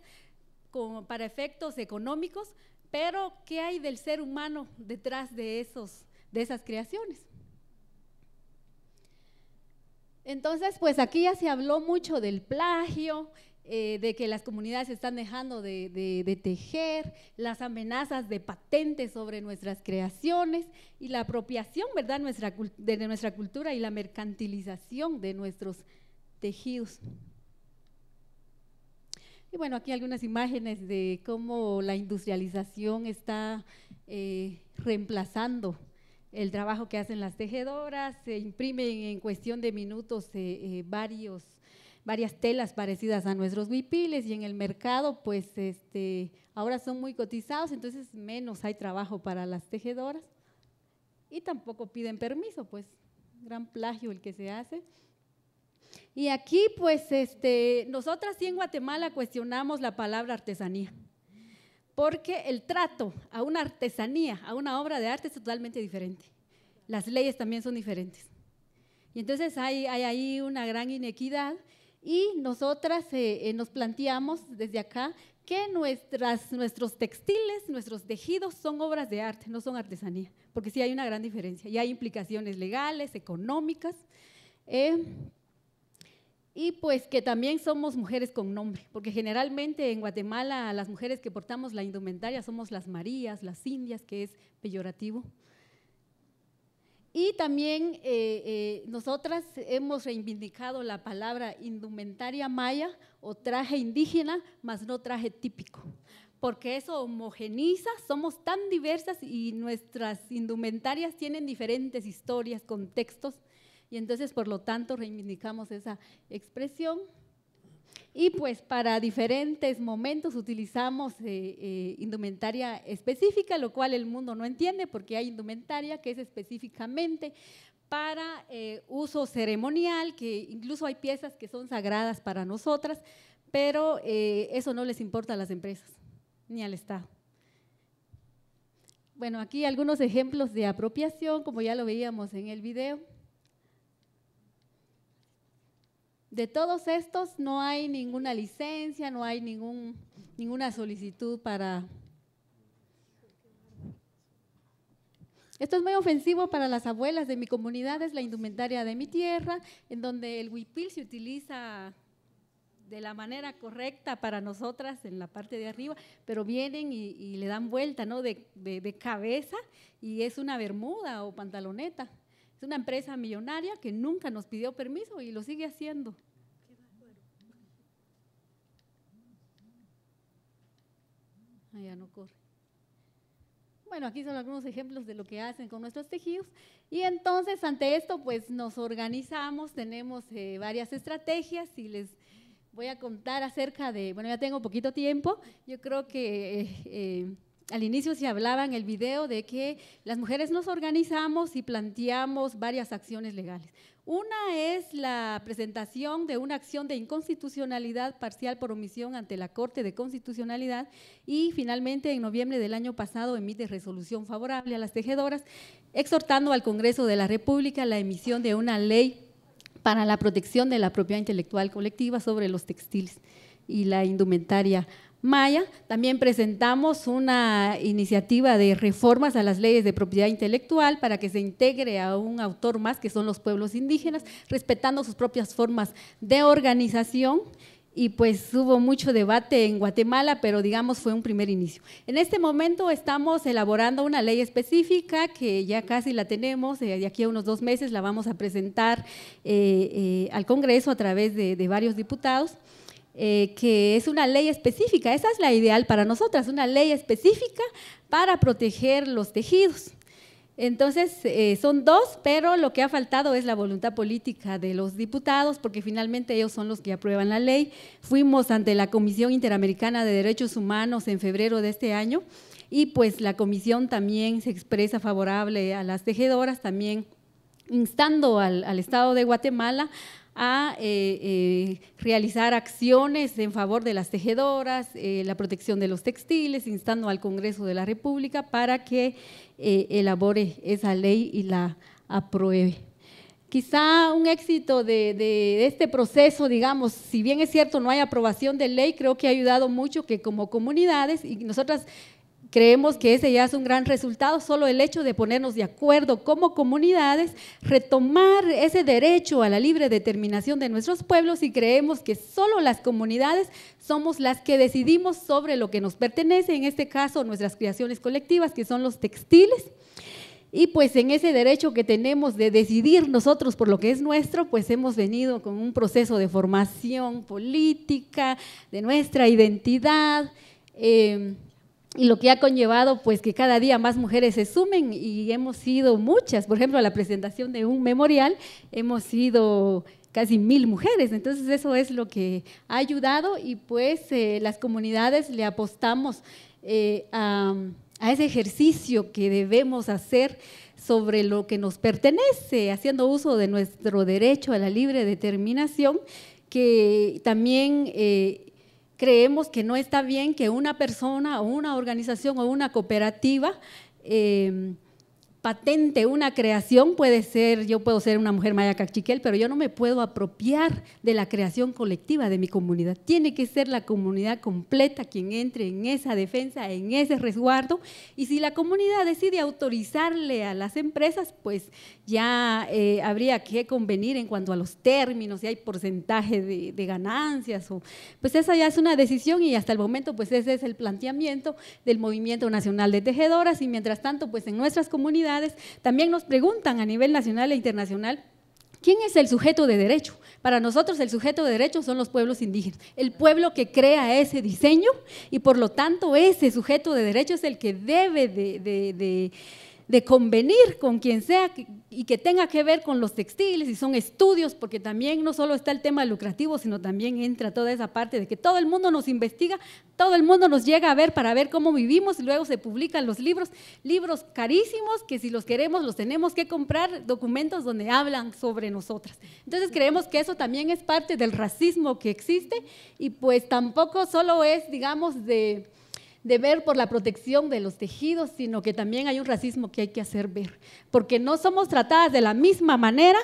D: para efectos económicos, pero ¿qué hay del ser humano detrás de esas creaciones? Entonces, pues aquí ya se habló mucho del plagio, de que las comunidades se están dejando de tejer, las amenazas de patentes sobre nuestras creaciones y la apropiación, ¿verdad?, de nuestra cultura y la mercantilización de nuestros tejidos. Y bueno, aquí algunas imágenes de cómo la industrialización está reemplazando el trabajo que hacen las tejedoras. Se imprimen en cuestión de minutos varias telas parecidas a nuestros huipiles, y en el mercado pues ahora son muy cotizados, entonces menos hay trabajo para las tejedoras y tampoco piden permiso, pues gran plagio el que se hace. Y aquí pues nosotras sí en Guatemala cuestionamos la palabra artesanía, porque el trato a una artesanía, a una obra de arte es totalmente diferente. Las leyes también son diferentes. Y entonces hay ahí una gran inequidad, y nosotras nos planteamos desde acá que nuestros textiles, nuestros tejidos son obras de arte, no son artesanía, porque sí hay una gran diferencia y hay implicaciones legales, económicas, y pues que también somos mujeres con nombre, porque generalmente en Guatemala las mujeres que portamos la indumentaria somos las Marías, las Indias, que es peyorativo. Y también nosotras hemos reivindicado la palabra indumentaria maya o traje indígena, más no traje típico, porque eso homogeniza, somos tan diversas y nuestras indumentarias tienen diferentes historias, contextos, y entonces por lo tanto reivindicamos esa expresión. Y pues para diferentes momentos utilizamos indumentaria específica, lo cual el mundo no entiende, porque hay indumentaria que es específicamente para uso ceremonial, que incluso hay piezas que son sagradas para nosotras, pero eso no les importa a las empresas ni al Estado. Bueno, aquí algunos ejemplos de apropiación, como ya lo veíamos en el video. De todos estos no hay ninguna licencia, no hay ninguna solicitud para… Esto es muy ofensivo para las abuelas de mi comunidad, es la indumentaria de mi tierra, en donde el huipil se utiliza de la manera correcta para nosotras en la parte de arriba, pero vienen y le dan vuelta, ¿no?, de cabeza, y es una bermuda o pantaloneta. Es una empresa millonaria que nunca nos pidió permiso y lo sigue haciendo. Ya no corre. Bueno, aquí son algunos ejemplos de lo que hacen con nuestros tejidos, y entonces ante esto pues nos organizamos, tenemos varias estrategias, y les voy a contar acerca de… Bueno, ya tengo poquito tiempo, yo creo que… al inicio se hablaba en el video de que las mujeres nos organizamos y planteamos varias acciones legales. Una es la presentación de una acción de inconstitucionalidad parcial por omisión ante la Corte de Constitucionalidad, y finalmente en noviembre del año pasado emite resolución favorable a las tejedoras, exhortando al Congreso de la República la emisión de una ley para la protección de la propiedad intelectual colectiva sobre los textiles y la indumentaria maya. También presentamos una iniciativa de reformas a las leyes de propiedad intelectual para que se integre a un autor más, que son los pueblos indígenas, respetando sus propias formas de organización. Y pues hubo mucho debate en Guatemala, pero digamos fue un primer inicio. En este momento estamos elaborando una ley específica que ya casi la tenemos, de aquí a unos 2 meses la vamos a presentar al Congreso a través de varios diputados, que es una ley específica, esa es la ideal para nosotras, una ley específica para proteger los tejidos. Entonces, son 2, pero lo que ha faltado es la voluntad política de los diputados, porque finalmente ellos son los que aprueban la ley. Fuimos ante la Comisión Interamericana de Derechos Humanos en febrero de este año y pues la comisión también se expresa favorable a las tejedoras, también instando al Estado de Guatemala a realizar acciones en favor de las tejedoras, la protección de los textiles, instando al Congreso de la República para que elabore esa ley y la apruebe. Quizá un éxito de este proceso, digamos, si bien es cierto no hay aprobación de ley, creo que ha ayudado mucho que como comunidades, y nosotras creemos que ese ya es un gran resultado, solo el hecho de ponernos de acuerdo como comunidades, retomar ese derecho a la libre determinación de nuestros pueblos, y creemos que solo las comunidades somos las que decidimos sobre lo que nos pertenece, en este caso nuestras creaciones colectivas, que son los textiles. Y pues en ese derecho que tenemos de decidir nosotros por lo que es nuestro, pues hemos venido con un proceso de formación política, de nuestra identidad, y lo que ha conllevado pues que cada día más mujeres se sumen, y hemos sido muchas. Por ejemplo, a la presentación de un memorial hemos sido casi 1000 mujeres, entonces eso es lo que ha ayudado, y pues las comunidades le apostamos a ese ejercicio que debemos hacer sobre lo que nos pertenece, haciendo uso de nuestro derecho a la libre determinación, que también creemos que no está bien que una persona o una organización o una cooperativa patente una creación. Puede ser, yo puedo ser una mujer maya cachiquel, pero yo no me puedo apropiar de la creación colectiva de mi comunidad. Tiene que ser la comunidad completa quien entre en esa defensa, en ese resguardo, y si la comunidad decide autorizarle a las empresas, pues ya habría que convenir en cuanto a los términos, si hay porcentaje de ganancias, pues esa ya es una decisión, y hasta el momento pues ese es el planteamiento del Movimiento Nacional de Tejedoras. Y mientras tanto pues en nuestras comunidades también nos preguntan a nivel nacional e internacional, ¿quién es el sujeto de derecho? Para nosotros el sujeto de derecho son los pueblos indígenas, el pueblo que crea ese diseño, y por lo tanto ese sujeto de derecho es el que debe de convenir con quien sea y que tenga que ver con los textiles, y son estudios, porque también no solo está el tema lucrativo, sino también entra toda esa parte de que todo el mundo nos investiga, todo el mundo nos llega a ver para ver cómo vivimos, y luego se publican los libros carísimos que si los queremos los tenemos que comprar, documentos donde hablan sobre nosotras. Entonces creemos que eso también es parte del racismo que existe, y pues tampoco solo es, digamos, de ver por la protección de los tejidos, sino que también hay un racismo que hay que hacer ver, porque no somos tratadas de la misma manera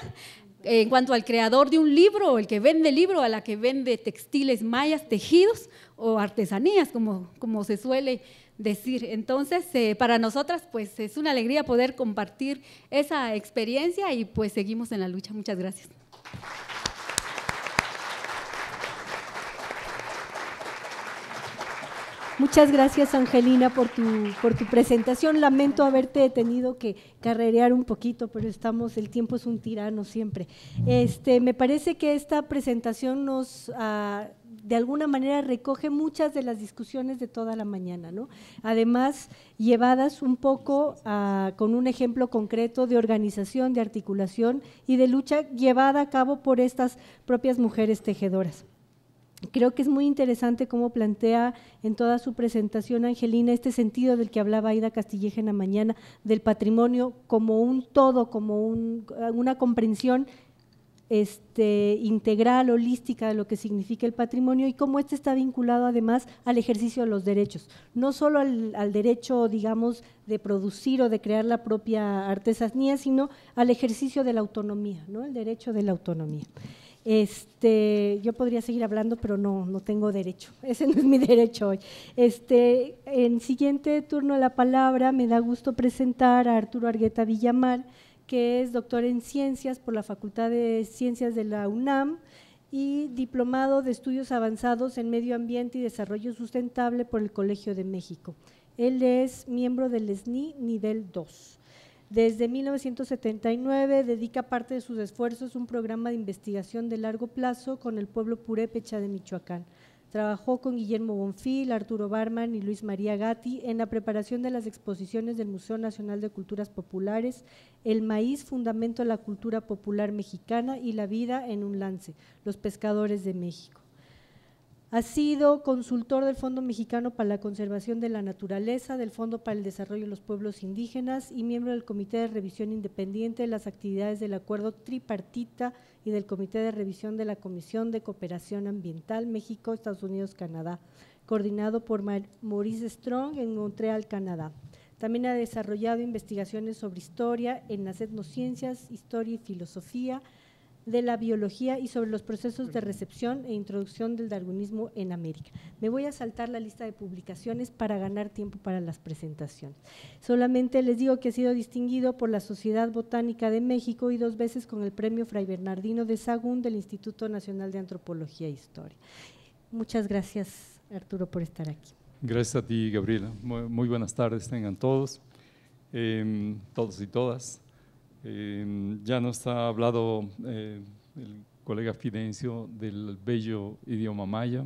D: en cuanto al creador de un libro, o el que vende el libro, a la que vende textiles mayas, tejidos o artesanías, como se suele decir. Entonces, para nosotras pues es una alegría poder compartir esa experiencia, y pues seguimos en la lucha. Muchas gracias.
C: Muchas gracias, Angelina, por tu presentación. Lamento haberte tenido que carrerear un poquito, pero el tiempo es un tirano siempre. Me parece que esta presentación nos, de alguna manera, recoge muchas de las discusiones de toda la mañana, ¿no? Además, llevadas un poco con un ejemplo concreto de organización, de articulación y de lucha llevada a cabo por estas propias mujeres tejedoras. Creo que es muy interesante cómo plantea en toda su presentación, Angelina, este sentido del que hablaba Aida Castilleja en la mañana, del patrimonio como un todo, como una comprensión integral, holística de lo que significa el patrimonio, y cómo está vinculado además al ejercicio de los derechos, no solo al derecho, digamos, de producir o de crear la propia artesanía, sino al ejercicio de la autonomía, ¿no? El derecho de la autonomía. Yo podría seguir hablando, pero no tengo derecho, ese no es mi derecho hoy. En siguiente turno de la palabra me da gusto presentar a Arturo Argueta Villamar, que es doctor en Ciencias por la Facultad de Ciencias de la UNAM y diplomado de Estudios Avanzados en Medio Ambiente y Desarrollo Sustentable por el Colegio de México. Él es miembro del SNI Nivel 2. Desde 1979 dedica parte de sus esfuerzos a un programa de investigación de largo plazo con el pueblo purépecha de Michoacán. Trabajó con Guillermo Bonfil, Arturo Barman y Luis María Gatti en la preparación de las exposiciones del Museo Nacional de Culturas Populares, El maíz, fundamento de la cultura popular mexicana y la vida en un lance, Los pescadores de México. Ha sido consultor del Fondo Mexicano para la Conservación de la Naturaleza, del Fondo para el Desarrollo de los Pueblos Indígenas y miembro del Comité de Revisión Independiente de las actividades del Acuerdo Tripartita y del Comité de Revisión de la Comisión de Cooperación Ambiental México, Estados Unidos, Canadá, coordinado por Maurice Strong en Montreal, Canadá. También ha desarrollado investigaciones sobre historia en las etnociencias, historia y filosofía de la biología y sobre los procesos de recepción e introducción del darwinismo en América. Me voy a saltar la lista de publicaciones para ganar tiempo para las presentaciones. Solamente les digo que ha sido distinguido por la Sociedad Botánica de México y 2 veces con el premio Fray Bernardino de Sahagún del Instituto Nacional de Antropología e Historia. Muchas gracias, Arturo, por estar aquí.
G: Gracias a ti, Gabriela. Muy buenas tardes tengan todos, todos y todas. Ya nos ha hablado el colega Fidencio del bello idioma maya.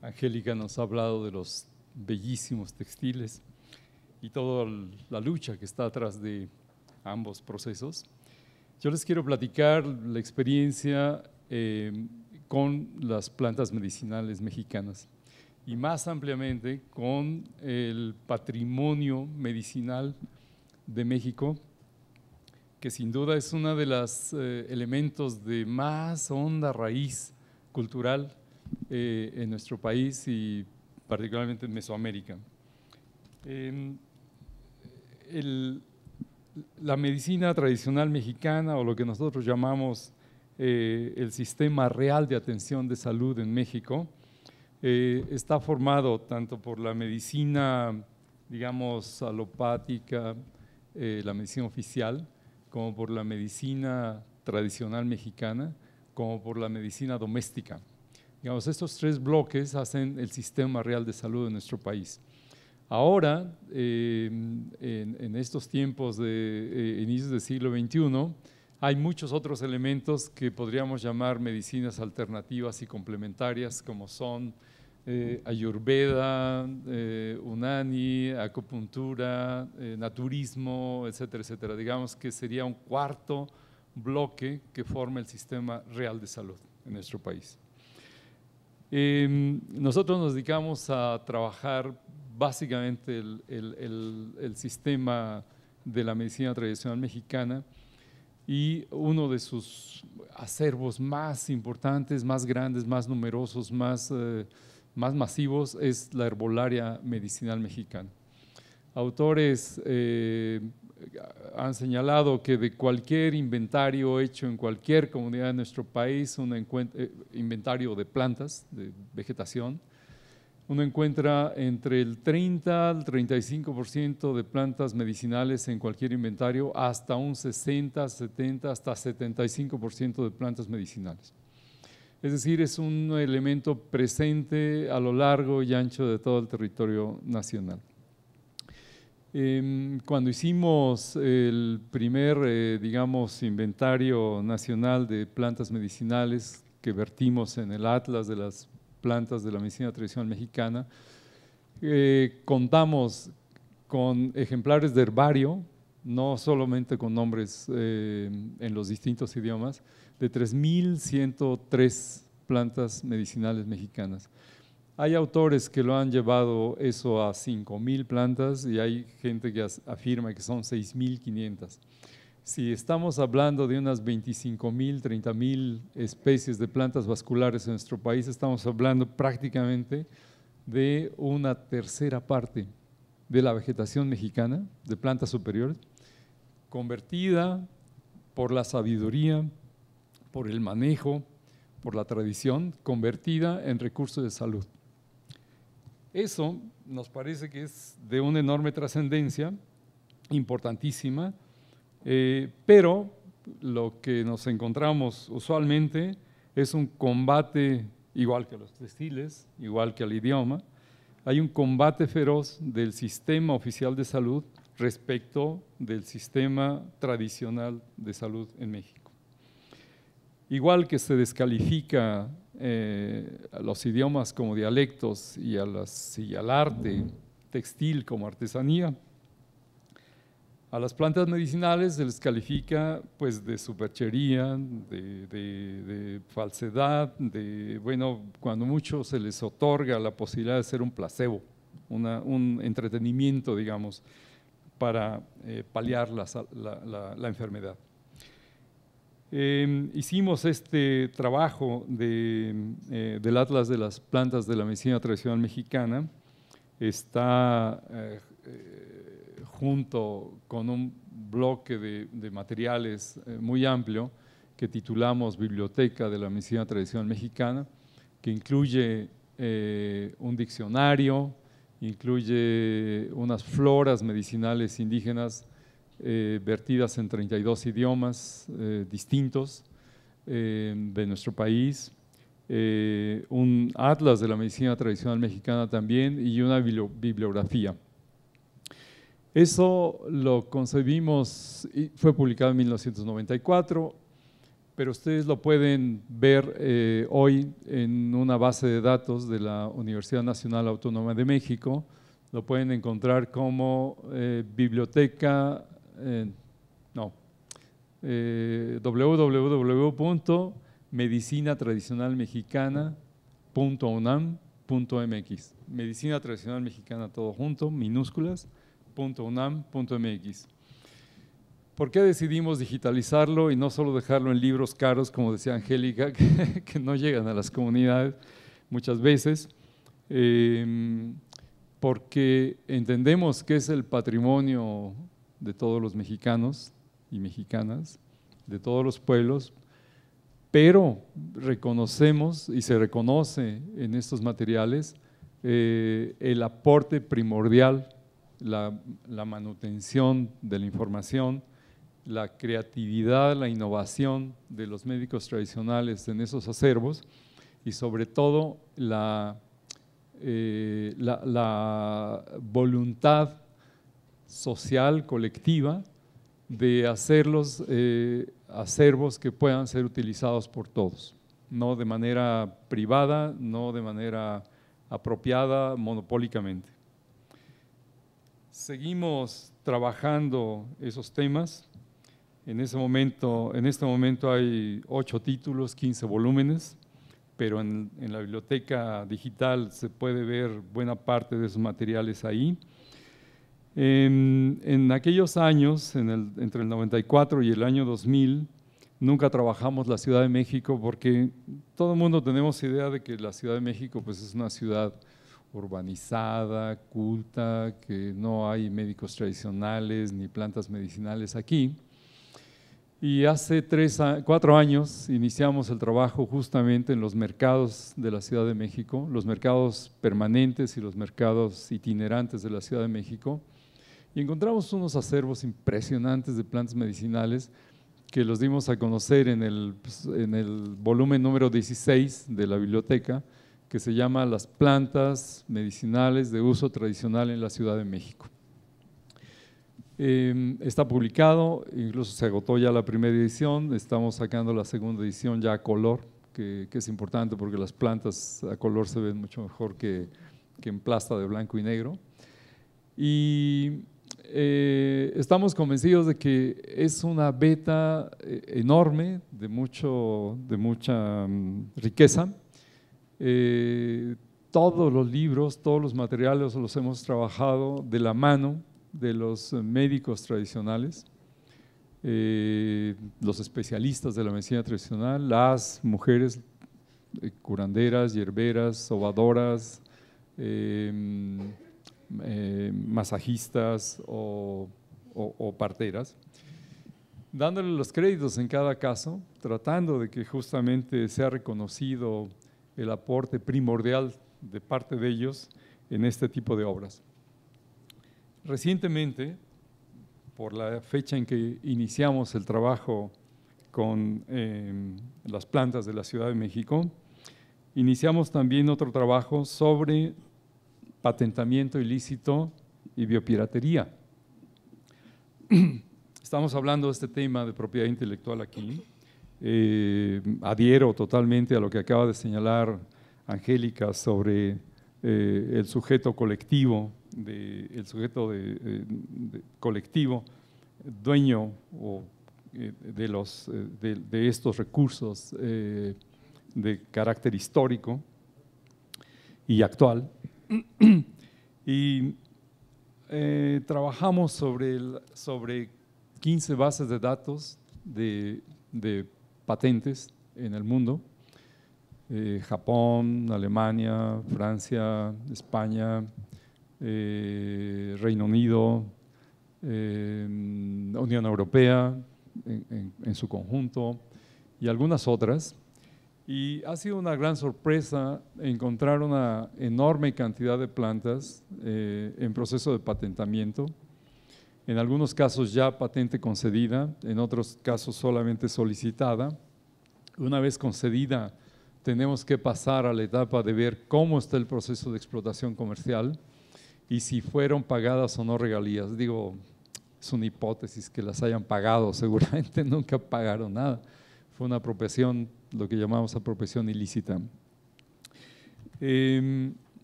G: Angélica nos ha hablado de los bellísimos textiles y toda la lucha que está atrás de ambos procesos. Yo les quiero platicar la experiencia con las plantas medicinales mexicanas y más ampliamente con el patrimonio medicinal de México, que sin duda es uno de los elementos de más honda raíz cultural en nuestro país y particularmente en Mesoamérica. La medicina tradicional mexicana, o lo que nosotros llamamos el sistema real de atención de salud en México, está formado tanto por la medicina, digamos, alopática, la medicina oficial, como por la medicina tradicional mexicana, como por la medicina doméstica. Digamos, estos 3 bloques hacen el sistema real de salud de nuestro país. Ahora, en estos tiempos de inicios del siglo XXI, hay muchos otros elementos que podríamos llamar medicinas alternativas y complementarias, como son Ayurveda, Unani, acupuntura, naturismo, etcétera, etcétera. Digamos que sería un 4º bloque que forma el sistema real de salud en nuestro país. Nosotros nos dedicamos a trabajar básicamente el sistema de la medicina tradicional mexicana y uno de sus acervos más importantes, más grandes, más numerosos, más masivos es la herbolaria medicinal mexicana. Autores han señalado que de cualquier inventario hecho en cualquier comunidad de nuestro país, inventario de plantas, de vegetación, uno encuentra entre el 30 al 35% de plantas medicinales en cualquier inventario, hasta un 60, 70, hasta 75% de plantas medicinales. Es decir, es un elemento presente a lo largo y ancho de todo el territorio nacional. Cuando hicimos el primer, digamos, inventario nacional de plantas medicinales que vertimos en el Atlas de las plantas de la medicina tradicional mexicana, contamos con ejemplares de herbario, no solamente con nombres en los distintos idiomas, de 3.103 plantas medicinales mexicanas. Hay autores que lo han llevado eso a 5.000 plantas y hay gente que afirma que son 6.500. Si estamos hablando de unas 25.000, 30.000 especies de plantas vasculares en nuestro país, estamos hablando prácticamente de una 1/3 parte de la vegetación mexicana, de plantas superiores, convertida por la sabiduría, por el manejo por la tradición, convertida en recurso de salud. Eso nos parece que es de una enorme trascendencia, importantísima, pero lo que nos encontramos usualmente es un combate, igual que a los textiles, igual que al idioma, hay un combate feroz del sistema oficial de salud respecto del sistema tradicional de salud en México. Igual que se descalifica a los idiomas como dialectos y al arte textil como artesanía, a las plantas medicinales se les califica pues de superchería, de falsedad, bueno, cuando mucho se les otorga la posibilidad de ser un placebo, un entretenimiento, digamos, para paliar la enfermedad. Hicimos este trabajo del Atlas de las Plantas de la Medicina Tradicional Mexicana, está junto con un bloque de materiales muy amplio que titulamos Biblioteca de la Medicina Tradicional Mexicana, que incluye un diccionario, incluye unas floras medicinales indígenas vertidas en 32 idiomas distintos de nuestro país, un atlas de la medicina tradicional mexicana también y una bibliografía. Eso lo concebimos y fue publicado en 1994, pero ustedes lo pueden ver hoy en una base de datos de la Universidad Nacional Autónoma de México. Lo pueden encontrar como biblioteca, www.medicinatradicionalmexicana.unam.mx. Medicina Tradicional Mexicana todo junto, minúsculas, .unam.mx. ¿Por qué decidimos digitalizarlo y no solo dejarlo en libros caros, como decía Angélica, que no llegan a las comunidades muchas veces? Porque entendemos que es el patrimonio de todos los mexicanos y mexicanas, de todos los pueblos, pero reconocemos y se reconoce en estos materiales el aporte primordial, la manutención de la información, la creatividad, la innovación de los médicos tradicionales en esos acervos y sobre todo la voluntad social, colectiva, de hacerlos acervos que puedan ser utilizados por todos, no de manera privada, no de manera apropiada monopólicamente. Seguimos trabajando esos temas. En este momento hay 8 títulos, 15 volúmenes, pero en la biblioteca digital se puede ver buena parte de esos materiales ahí. En aquellos años, entre el 94 y el año 2000, nunca trabajamos la Ciudad de México porque todo el mundo tenemos idea de que la Ciudad de México pues, es una ciudad urbanizada, culta, que no hay médicos tradicionales ni plantas medicinales aquí. Y hace 4 años iniciamos el trabajo justamente en los mercados de la Ciudad de México, los mercados permanentes y los mercados itinerantes de la Ciudad de México, y encontramos unos acervos impresionantes de plantas medicinales que los dimos a conocer en el volumen número 16 de la biblioteca, que se llama Las plantas medicinales de uso tradicional en la Ciudad de México. Está publicado, incluso se agotó ya la primera edición, estamos sacando la segunda edición ya a color, que es importante porque las plantas a color se ven mucho mejor que en plasta de blanco y negro. Y estamos convencidos de que es una beta enorme, de mucha riqueza. Todos los libros, todos los materiales los hemos trabajado de la mano de los médicos tradicionales, los especialistas de la medicina tradicional, las mujeres curanderas, hierberas, sobadoras, masajistas o parteras. dándole los créditos en cada caso, tratando de que justamente sea reconocido el aporte primordial de parte de ellos en este tipo de obras. Recientemente, por la fecha en que iniciamos el trabajo con las plantas de la Ciudad de México, iniciamos también otro trabajo sobre patentamiento ilícito y biopiratería. Estamos hablando de este tema de propiedad intelectual aquí. Adhiero totalmente a lo que acaba de señalar Angélica sobre el sujeto colectivo, colectivo, dueño de estos recursos de carácter histórico y actual. Y trabajamos sobre 15 bases de datos de patentes en el mundo, Japón, Alemania, Francia, España, Reino Unido, Unión Europea en su conjunto y algunas otras. Y ha sido una gran sorpresa encontrar una enorme cantidad de plantas en proceso de patentamiento. En algunos casos ya patente concedida, en otros casos solamente solicitada. Una vez concedida, tenemos que pasar a la etapa de ver cómo está el proceso de explotación comercial y si fueron pagadas o no regalías. Digo, es una hipótesis que las hayan pagado, seguramente nunca pagaron nada. Fue una apropiación, lo que llamamos apropiación ilícita.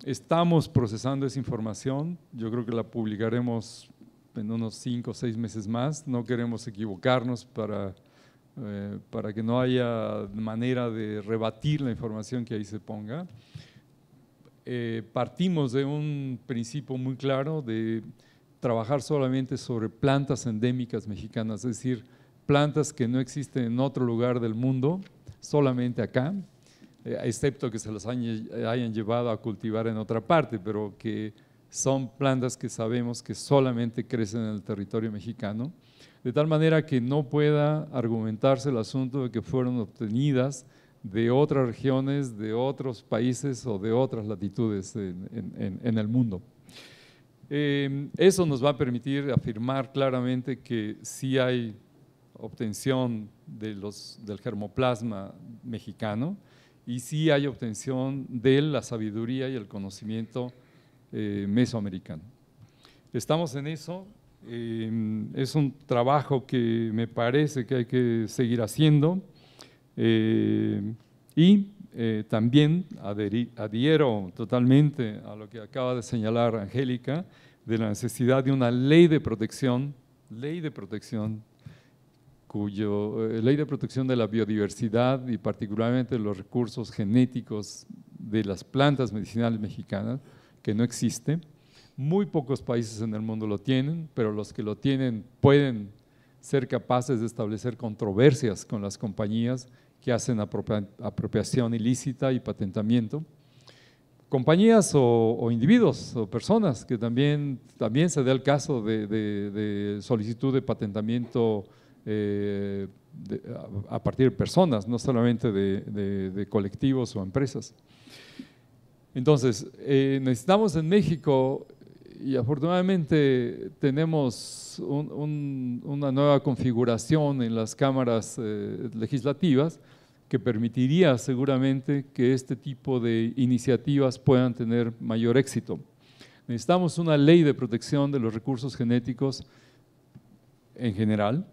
G: Estamos procesando esa información, yo creo que la publicaremos en unos 5 o 6 meses más. No queremos equivocarnos para que no haya manera de rebatir la información que ahí se ponga. Partimos de un principio muy claro de trabajar solamente sobre plantas endémicas mexicanas, es decir, plantas que no existen en otro lugar del mundo, solamente acá, excepto que se las hayan llevado a cultivar en otra parte, pero que son plantas que sabemos que solamente crecen en el territorio mexicano, de tal manera que no pueda argumentarse el asunto de que fueron obtenidas de otras regiones, de otros países o de otras latitudes en el mundo. Eso nos va a permitir afirmar claramente que sí hay obtención del germoplasma mexicano y sí hay obtención de la sabiduría y el conocimiento mesoamericano. Estamos en eso, es un trabajo que me parece que hay que seguir haciendo y también adhiero totalmente a lo que acaba de señalar Angélica, de la necesidad de una ley de protección ley de protección de la biodiversidad y particularmente de los recursos genéticos de las plantas medicinales mexicanas, que no existe. Muy pocos países en el mundo lo tienen, pero los que lo tienen pueden ser capaces de establecer controversias con las compañías que hacen apropiación ilícita y patentamiento. Compañías o individuos o personas que también se da el caso de solicitud de patentamiento a partir de personas, no solamente de colectivos o empresas. Entonces, necesitamos en México, y afortunadamente tenemos una nueva configuración en las cámaras legislativas que permitiría seguramente que este tipo de iniciativas puedan tener mayor éxito. Necesitamos una ley de protección de los recursos genéticos en general,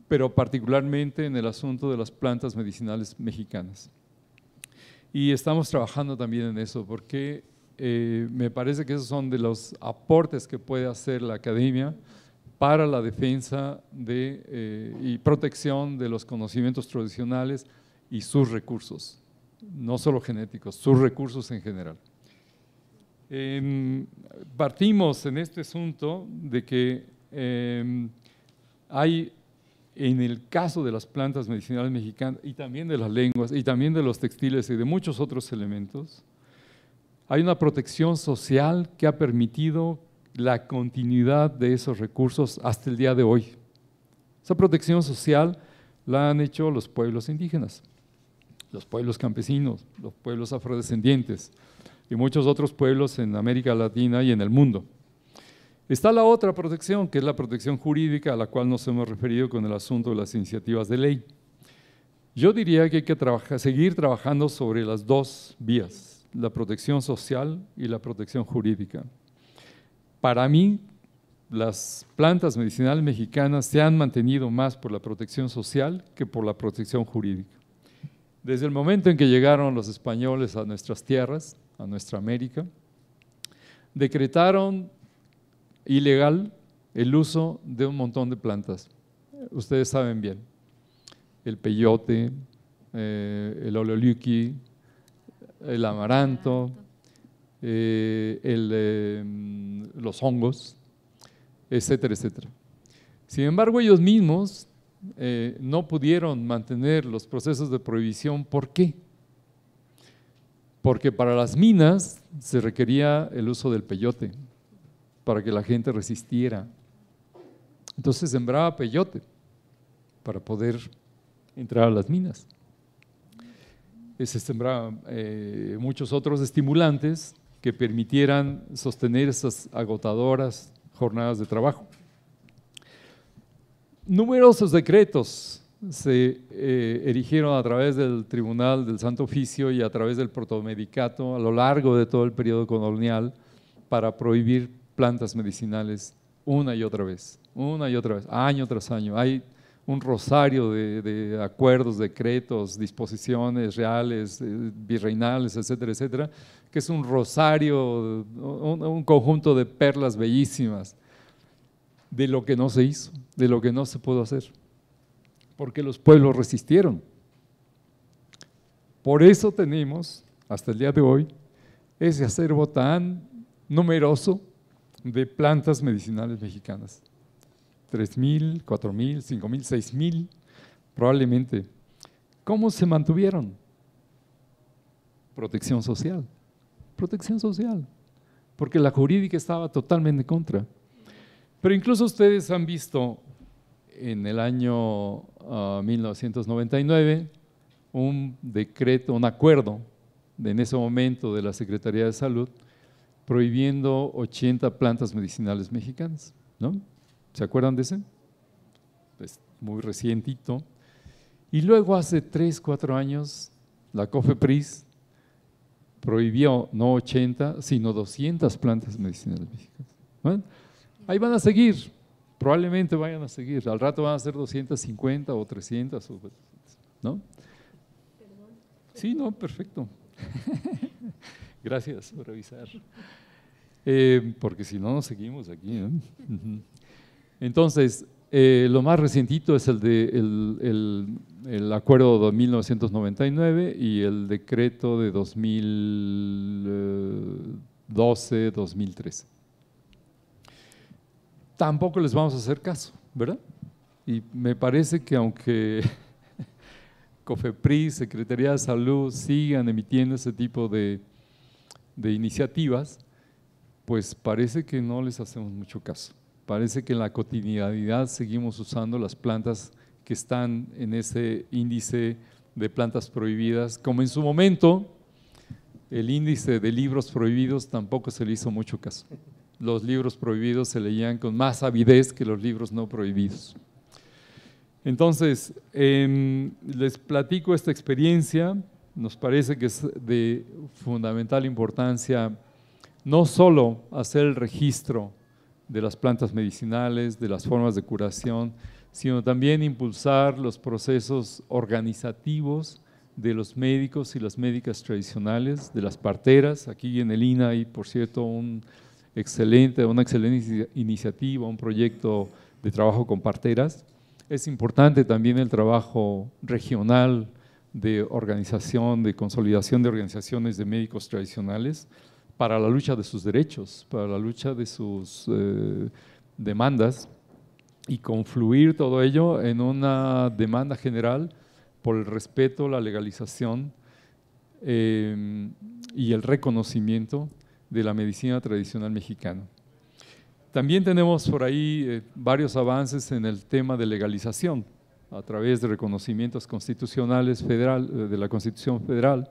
G: pero particularmente en el asunto de las plantas medicinales mexicanas. Y estamos trabajando también en eso porque me parece que esos son de los aportes que puede hacer la academia para la defensa y protección de los conocimientos tradicionales y sus recursos, no solo genéticos, sus recursos en general. Partimos en este asunto de que hay, en el caso de las plantas medicinales mexicanas y también de las lenguas y también de los textiles y de muchos otros elementos, hay una protección social que ha permitido la continuidad de esos recursos hasta el día de hoy. Esa protección social la han hecho los pueblos indígenas, los pueblos campesinos, los pueblos afrodescendientes y muchos otros pueblos en América Latina y en el mundo. Está la otra protección, que es la protección jurídica, a la cual nos hemos referido con el asunto de las iniciativas de ley. Yo diría que hay que seguir trabajando sobre las dos vías, la protección social y la protección jurídica. Para mí, las plantas medicinales mexicanas se han mantenido más por la protección social que por la protección jurídica. Desde el momento en que llegaron los españoles a nuestras tierras, a nuestra América, decretaron ilegal el uso de un montón de plantas. Ustedes saben bien, el peyote, el ololiuqui, el amaranto, los hongos, etcétera, etcétera. Sin embargo, ellos mismos no pudieron mantener los procesos de prohibición. ¿Por qué? Porque para las minas se requería el uso del peyote para que la gente resistiera. Entonces sembraba peyote para poder entrar a las minas. Se sembraban muchos otros estimulantes que permitieran sostener esas agotadoras jornadas de trabajo. Numerosos decretos se erigieron a través del Tribunal del Santo Oficio y a través del protomedicato a lo largo de todo el periodo colonial para prohibir plantas medicinales una y otra vez, año tras año. Hay un rosario de acuerdos, decretos, disposiciones reales, virreinales, etcétera, etcétera, que es un rosario, un conjunto de perlas bellísimas de lo que no se hizo, de lo que no se pudo hacer, porque los pueblos resistieron. Por eso tenemos, hasta el día de hoy, ese acervo tan numeroso de plantas medicinales mexicanas. 3,000, 4,000, 5,000, 6,000, probablemente. ¿Cómo se mantuvieron? Protección social, porque la jurídica estaba totalmente contra. Pero incluso ustedes han visto en el año 1999 un decreto, un acuerdo en ese momento de la Secretaría de Salud prohibiendo 80 plantas medicinales mexicanas, ¿no? ¿Se acuerdan de ese? Pues muy recientito. Y luego hace 3, 4 años la COFEPRIS prohibió no 80, sino 200 plantas medicinales mexicanas. ¿Bueno? Ahí van a seguir, probablemente vayan a seguir. Al rato van a ser 250 o 300, ¿no? Sí, no, perfecto. Gracias por avisar. Porque si no, nos seguimos aquí, ¿no? Entonces, lo más recientito es el acuerdo de 1999 y el decreto de 2012-2013. Tampoco les vamos a hacer caso, ¿verdad? Y me parece que aunque COFEPRIS, Secretaría de Salud sigan emitiendo ese tipo de iniciativas, pues parece que no les hacemos mucho caso. Parece que en la cotidianidad seguimos usando las plantas que están en ese índice de plantas prohibidas, como en su momento el índice de libros prohibidos tampoco se le hizo mucho caso. Los libros prohibidos se leían con más avidez que los libros no prohibidos. Entonces, les platico esta experiencia, nos parece que es de fundamental importancia no solo hacer el registro de las plantas medicinales, de las formas de curación, sino también impulsar los procesos organizativos de los médicos y las médicas tradicionales, de las parteras. Aquí en el INA hay, por cierto, una excelente iniciativa, un proyecto de trabajo con parteras. Es importante también el trabajo regional de organización, de consolidación de organizaciones de médicos tradicionales para la lucha de sus derechos, para la lucha de sus demandas y confluir todo ello en una demanda general por el respeto, la legalización y el reconocimiento de la medicina tradicional mexicana. También tenemos por ahí varios avances en el tema de legalización a través de reconocimientos constitucionales de la Constitución Federal,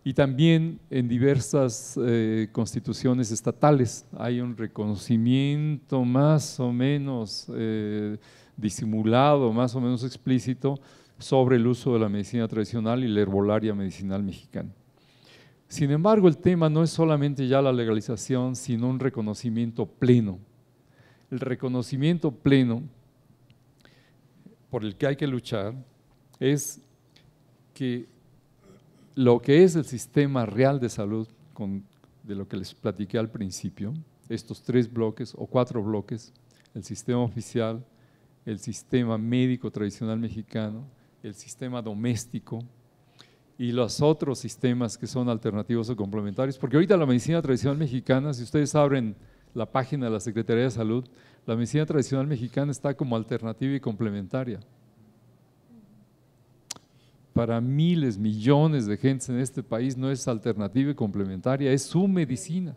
G: y también en diversas constituciones estatales hay un reconocimiento más o menos disimulado, más o menos explícito sobre el uso de la medicina tradicional y la herbolaria medicinal mexicana. Sin embargo, el tema no es solamente ya la legalización, sino un reconocimiento pleno. El reconocimiento pleno por el que hay que luchar es que lo que es el sistema real de salud, de lo que les platiqué al principio, estos 3 bloques o 4 bloques, el sistema oficial, el sistema médico tradicional mexicano, el sistema doméstico y los otros sistemas que son alternativos o complementarios, porque ahorita la medicina tradicional mexicana, si ustedes abren la página de la Secretaría de Salud, la medicina tradicional mexicana está como alternativa y complementaria. Para miles, millones de gentes en este país no es alternativa y complementaria, es su medicina.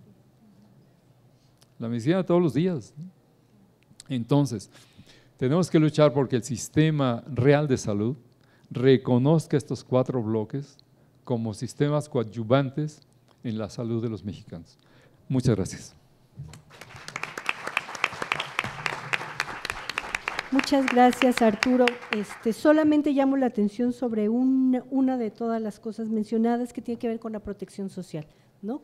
G: La medicina de todos los días. Entonces, tenemos que luchar porque el sistema real de salud reconozca estos 4 bloques como sistemas coadyuvantes en la salud de los mexicanos. Muchas gracias.
C: Muchas gracias, Arturo. Solamente llamo la atención sobre una de todas las cosas mencionadas que tiene que ver con la protección social, ¿no?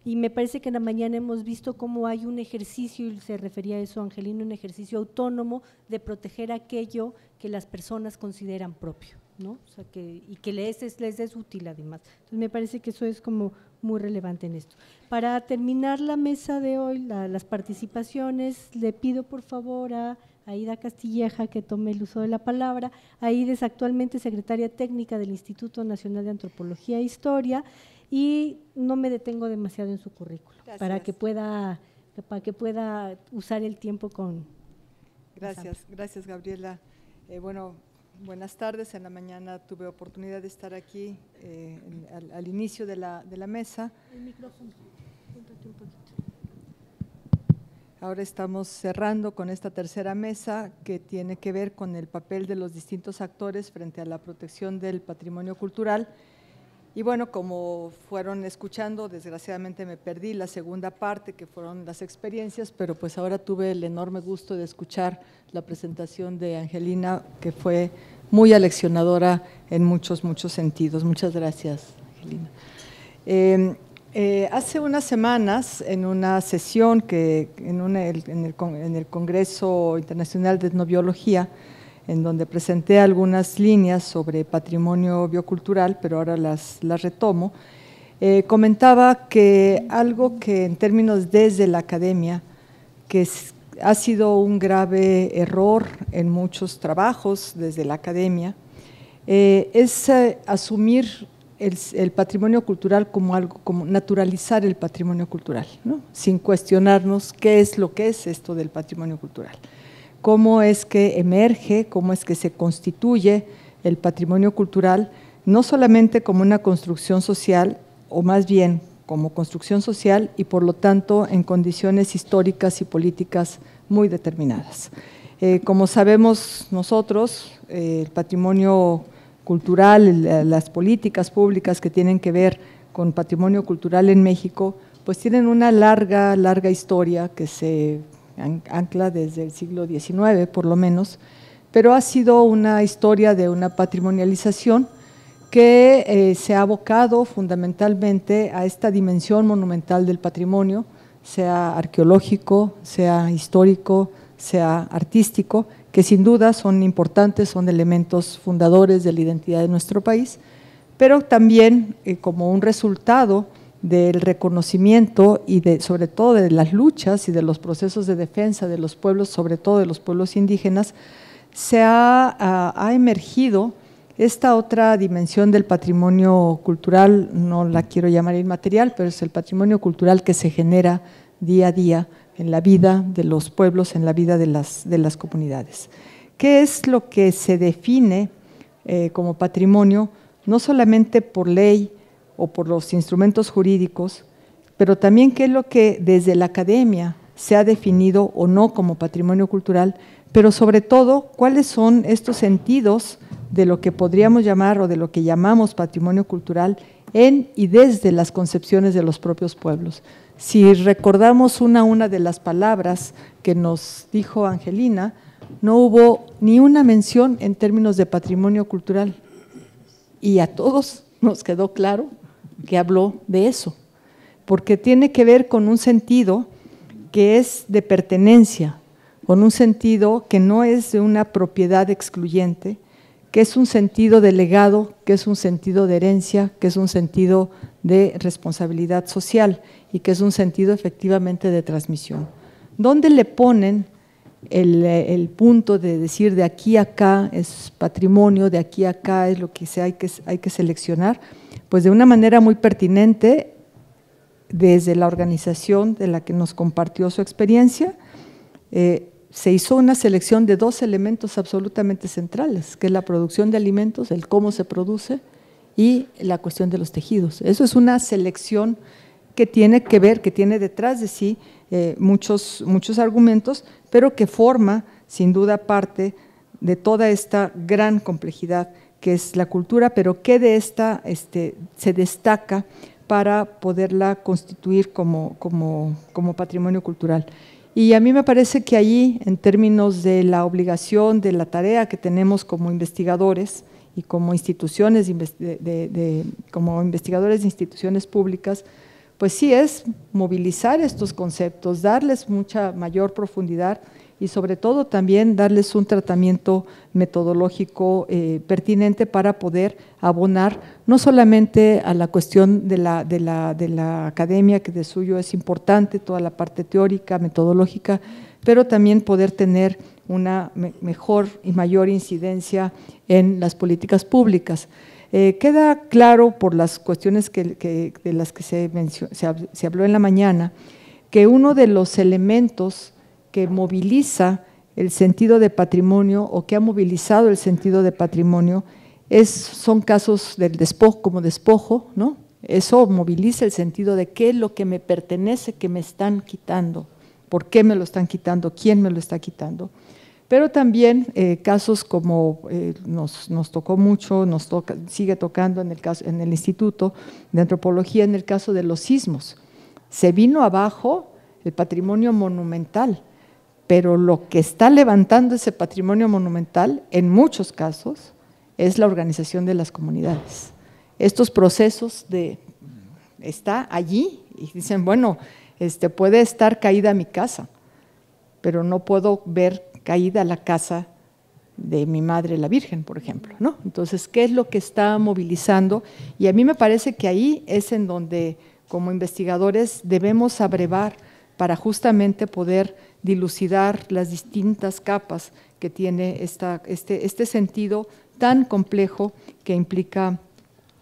C: Y me parece que en la mañana hemos visto cómo hay un ejercicio, y se refería a eso Angelina, un ejercicio autónomo de proteger aquello que las personas consideran propio, ¿no? O sea, y que les es útil además. Entonces me parece que eso es como muy relevante en esto. Para terminar la mesa de hoy, las participaciones, le pido por favor a Aida Castilleja que tome el uso de la palabra. Aida es actualmente secretaria técnica del Instituto Nacional de Antropología e Historia, y no me detengo demasiado en su currículo, para que pueda usar el tiempo con…
B: Gracias Gabriela. Bueno, buenas tardes. En la mañana tuve oportunidad de estar aquí al inicio de la mesa.
C: El micrófono, júntate un poquito.
B: Ahora estamos cerrando con esta tercera mesa que tiene que ver con el papel de los distintos actores frente a la protección del patrimonio cultural. Y bueno, como fueron escuchando, desgraciadamente me perdí la segunda parte, que fueron las experiencias, pero pues ahora tuve el enorme gusto de escuchar la presentación de Angelina, que fue muy aleccionadora en muchos sentidos. Muchas gracias, Angelina. Hace unas semanas, en una sesión en el Congreso Internacional de Etnobiología, en donde presenté algunas líneas sobre patrimonio biocultural, pero ahora las retomo, comentaba que algo que en términos desde la academia, que ha sido un grave error en muchos trabajos desde la academia, es asumir el patrimonio cultural como algo, como naturalizar el patrimonio cultural, ¿no? Sin cuestionarnos qué es lo que es esto del patrimonio cultural, cómo es que emerge, cómo es que se constituye el patrimonio cultural, no solamente como una construcción social, o más bien como construcción social y por lo tanto en condiciones históricas y políticas muy determinadas. Como sabemos nosotros, el patrimonio cultural, las políticas públicas que tienen que ver con patrimonio cultural en México, pues tienen una larga historia que se ancla desde el siglo XIX por lo menos, pero ha sido una historia de una patrimonialización que se ha abocado fundamentalmente a esta dimensión monumental del patrimonio, sea arqueológico, sea histórico, sea artístico, que sin duda son importantes, son elementos fundadores de la identidad de nuestro país, pero también como un resultado del reconocimiento y sobre todo de las luchas y de los procesos de defensa de los pueblos, sobre todo de los pueblos indígenas, se ha emergido esta otra dimensión del patrimonio cultural, no la quiero llamar inmaterial, pero es el patrimonio cultural que se genera día a día en la vida de los pueblos, en la vida de las comunidades. ¿Qué es lo que se define como patrimonio? No solamente por ley o por los instrumentos jurídicos, pero también qué es lo que desde la academia se ha definido o no como patrimonio cultural, pero sobre todo, cuáles son estos sentidos de lo que podríamos llamar o de lo que llamamos patrimonio cultural en y desde las concepciones de los propios pueblos. Si recordamos una de las palabras que nos dijo Angelina, no hubo ni una mención en términos de patrimonio cultural, y a todos nos quedó claro que habló de eso, porque tiene que ver con un sentido que es de pertenencia, con un sentido que no es de una propiedad excluyente, que es un sentido de legado, que es un sentido de herencia, que es un sentido de responsabilidad social y que es un sentido efectivamente de transmisión. ¿Dónde le ponen el punto de decir de aquí a acá es patrimonio, de aquí a acá es lo que hay que seleccionar? Pues de una manera muy pertinente, desde la organización de la que nos compartió su experiencia, se hizo una selección de dos elementos absolutamente centrales, que es la producción de alimentos, el cómo se produce y la cuestión de los tejidos. Eso es una selección que tiene que ver, que tiene detrás de sí muchos argumentos, pero que forma sin duda parte de toda esta gran complejidad que es la cultura, pero que de esta se destaca para poderla constituir como patrimonio cultural. Y a mí me parece que allí, en términos de la obligación, de la tarea que tenemos como investigadores y como instituciones, como investigadores de instituciones públicas, pues sí es movilizar estos conceptos, darles mucha mayor profundidad y sobre todo también darles un tratamiento metodológico pertinente para poder abonar no solamente a la cuestión de la academia, que de suyo es importante, toda la parte teórica, metodológica, pero también poder tener una mejor y mayor incidencia en las políticas públicas. Queda claro por las cuestiones de las que se habló en la mañana, que uno de los elementos que moviliza el sentido de patrimonio o que ha movilizado el sentido de patrimonio son casos del despojo, como despojo, ¿no? Eso moviliza el sentido de qué es lo que me pertenece, que me están quitando, por qué me lo están quitando, quién me lo está quitando. Pero también casos como nos tocó mucho, sigue tocando en el Instituto de Antropología, en el caso de los sismos. Se vino abajo el patrimonio monumental, pero lo que está levantando ese patrimonio monumental, en muchos casos, es la organización de las comunidades. Estos procesos está allí y dicen, bueno, puede estar caída mi casa, pero no puedo ver caída la casa de mi madre la Virgen, por ejemplo, ¿no? Entonces, ¿qué es lo que está movilizando? Y a mí me parece que ahí es en donde, como investigadores, debemos abrevar para justamente poder dilucidar las distintas capas que tiene este sentido tan complejo que implica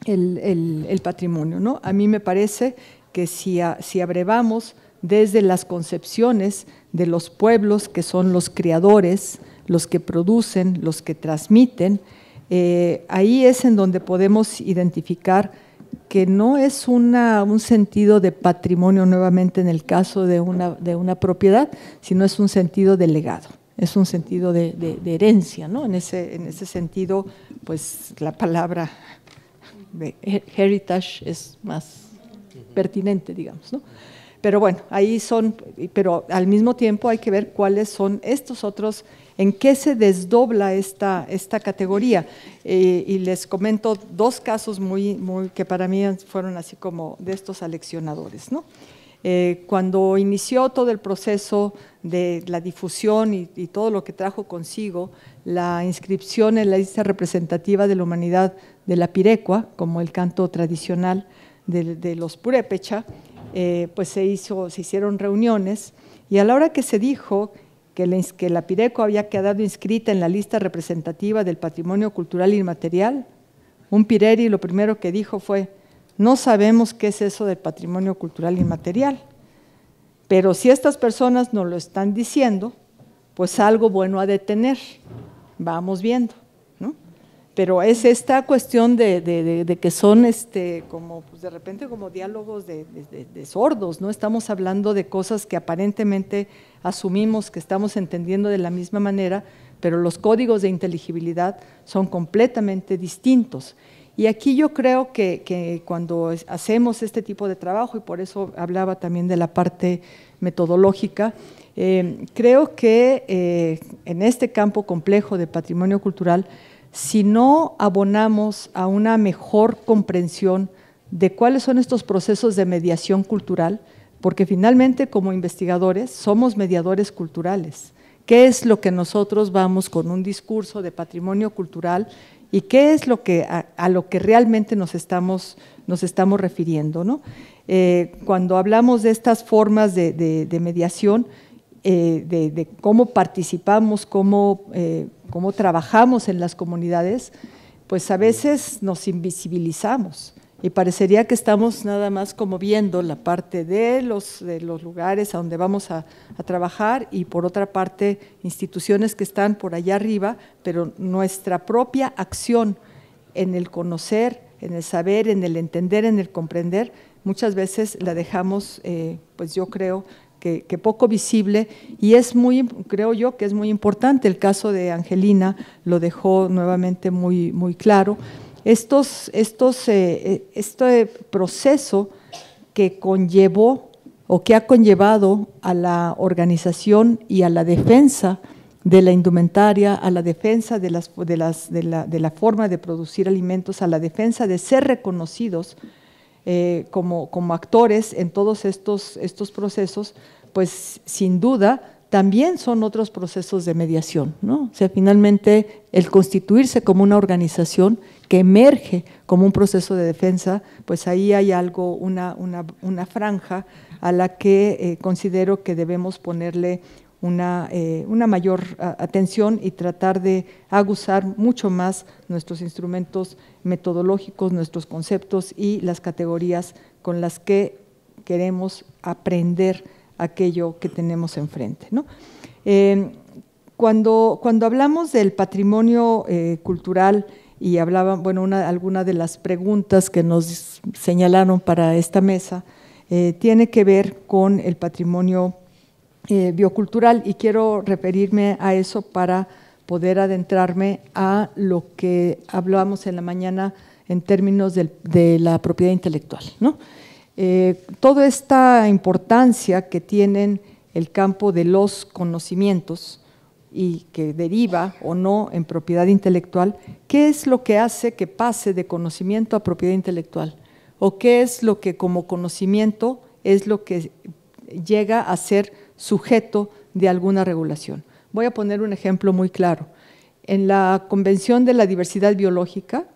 B: el patrimonio, ¿no? A mí me parece que si abrevamos desde las concepciones de los pueblos, que son los creadores, los que producen, los que transmiten, ahí es en donde podemos identificar que no es un sentido de patrimonio nuevamente en el caso de una propiedad, sino es un sentido de legado, es un sentido de herencia, ¿no? En ese sentido, pues la palabra de heritage es más pertinente, digamos, ¿no? Pero bueno, pero al mismo tiempo hay que ver cuáles son estos otros, en qué se desdobla esta categoría. Y les comento dos casos que para mí fueron así como de estos aleccionadores, ¿no? Cuando inició todo el proceso de la difusión y todo lo que trajo consigo la inscripción en la lista representativa de la humanidad de la Pirecua, como el canto tradicional de los purépecha, pues se hicieron reuniones y a la hora que se dijo que la Pirecua había quedado inscrita en la lista representativa del patrimonio cultural inmaterial, un pireri lo primero que dijo fue: no sabemos qué es eso del patrimonio cultural inmaterial, pero si estas personas nos lo están diciendo, pues algo bueno ha de tener, vamos viendo, ¿no? pero es esta cuestión de que son como pues de repente como diálogos de sordos, ¿no? Estamos hablando de cosas que aparentemente asumimos que estamos entendiendo de la misma manera, pero los códigos de inteligibilidad son completamente distintos. Y aquí yo creo que cuando hacemos este tipo de trabajo, y por eso hablaba también de la parte metodológica, creo que en este campo complejo de patrimonio cultural, si no abonamos a una mejor comprensión de cuáles son estos procesos de mediación cultural, porque finalmente como investigadores somos mediadores culturales. ¿Qué es lo que nosotros vamos con un discurso de patrimonio cultural y qué es lo que, a lo que realmente nos estamos refiriendo, ¿no? Cuando hablamos de estas formas de mediación, de cómo participamos, cómo trabajamos en las comunidades, pues a veces nos invisibilizamos y parecería que estamos nada más como viendo la parte de los lugares a donde vamos a trabajar y por otra parte instituciones que están por allá arriba, pero nuestra propia acción en el conocer, en el saber, en el entender, en el comprender, muchas veces la dejamos, pues yo creo, que poco visible y creo yo que es muy importante. El caso de Angelina lo dejó nuevamente muy claro. Este proceso que conllevó o que ha conllevado a la organización y a la defensa de la indumentaria, a la defensa de la forma de producir alimentos, a la defensa de ser reconocidos como actores en todos estos procesos, pues sin duda también son otros procesos de mediación, ¿no? O sea, finalmente el constituirse como una organización que emerge como un proceso de defensa, pues ahí hay algo, una franja a la que considero que debemos ponerle una mayor atención y tratar de aguzar mucho más nuestros instrumentos metodológicos, nuestros conceptos y las categorías con las que queremos aprender aquello que tenemos enfrente, ¿no? Cuando hablamos del patrimonio cultural y hablaban, bueno, alguna de las preguntas que nos señalaron para esta mesa tiene que ver con el patrimonio biocultural y quiero referirme a eso para poder adentrarme a lo que hablábamos en la mañana en términos de la propiedad intelectual, ¿no? Toda esta importancia que tienen el campo de los conocimientos y que deriva o no en propiedad intelectual, ¿qué es lo que hace que pase de conocimiento a propiedad intelectual? ¿O qué es lo que como conocimiento es lo que llega a ser sujeto de alguna regulación? Voy a poner un ejemplo muy claro. En la Convención de la Diversidad Biológica,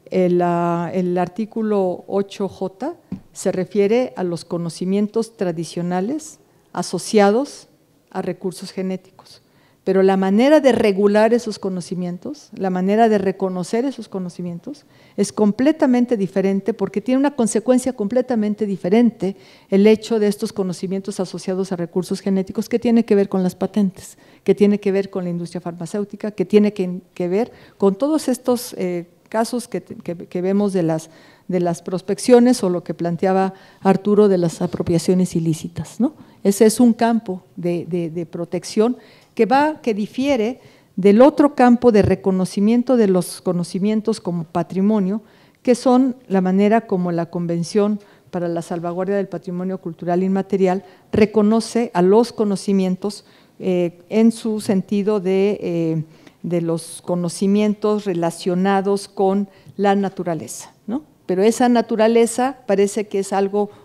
B: el artículo 8J se refiere a los conocimientos tradicionales asociados a recursos genéticos, pero la manera de regular esos conocimientos, la manera de reconocer esos conocimientos es completamente diferente porque tiene una consecuencia completamente diferente el hecho de estos conocimientos asociados a recursos genéticos que tiene que ver con las patentes, que tiene que ver con la industria farmacéutica, que tiene que ver con todos estos casos que vemos de las prospecciones o lo que planteaba Arturo de las apropiaciones ilícitas, ¿no? Ese es un campo de protección que difiere del otro campo de reconocimiento de los conocimientos como patrimonio, que son la manera como la Convención para la Salvaguardia del Patrimonio Cultural Inmaterial reconoce a los conocimientos en su sentido de los conocimientos relacionados con la naturaleza, ¿no? Pero esa naturaleza parece que es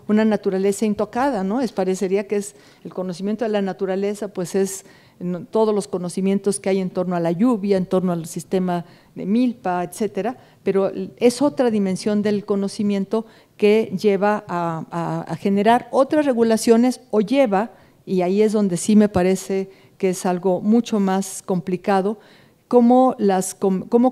B: una naturaleza intocada, ¿no? Parecería que es el conocimiento de la naturaleza, pues es todos los conocimientos que hay en torno a la lluvia, en torno al sistema de milpa, etcétera, pero es otra dimensión del conocimiento que lleva a generar otras regulaciones o lleva, y ahí es donde sí me parece que es algo mucho más complicado, como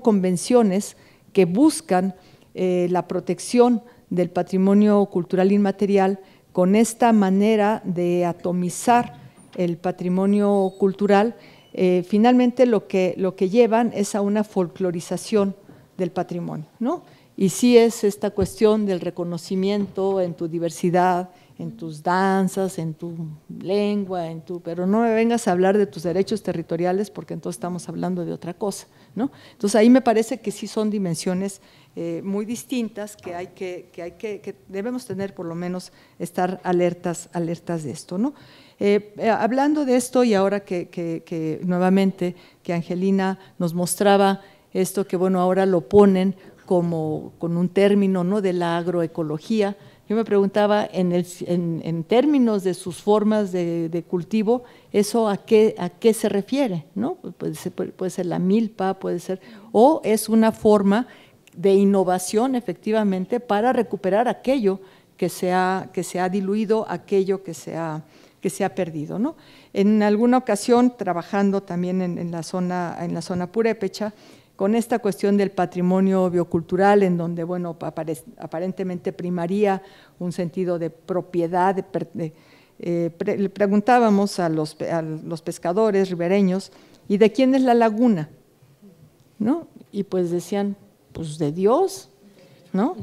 B: convenciones que buscan la protección del patrimonio cultural inmaterial con esta manera de atomizar el patrimonio cultural, finalmente lo que llevan es a una folclorización del patrimonio, ¿no? Y sí es esta cuestión del reconocimiento en tu diversidad, en tus danzas, en tu lengua, pero no me vengas a hablar de tus derechos territoriales porque entonces estamos hablando de otra cosa, ¿no? Entonces ahí me parece que sí son dimensiones muy distintas que debemos tener, por lo menos estar alertas de esto, ¿no? Hablando de esto, y ahora que nuevamente que Angelina nos mostraba esto, que bueno, ahora lo ponen como con un término, ¿no?, de la agroecología. Yo me preguntaba en términos de sus formas de cultivo, ¿eso a qué se refiere? ¿No? Puede ser la milpa, puede ser, o es una forma de innovación efectivamente para recuperar aquello que se ha diluido, aquello que se ha perdido, ¿no? En alguna ocasión, trabajando también en la zona purépecha, con esta cuestión del patrimonio biocultural, en donde, bueno, aparentemente primaría un sentido de propiedad, le preguntábamos a los pescadores ribereños, ¿y de quién es la laguna? ¿No? Y pues decían, pues de Dios, ¿no?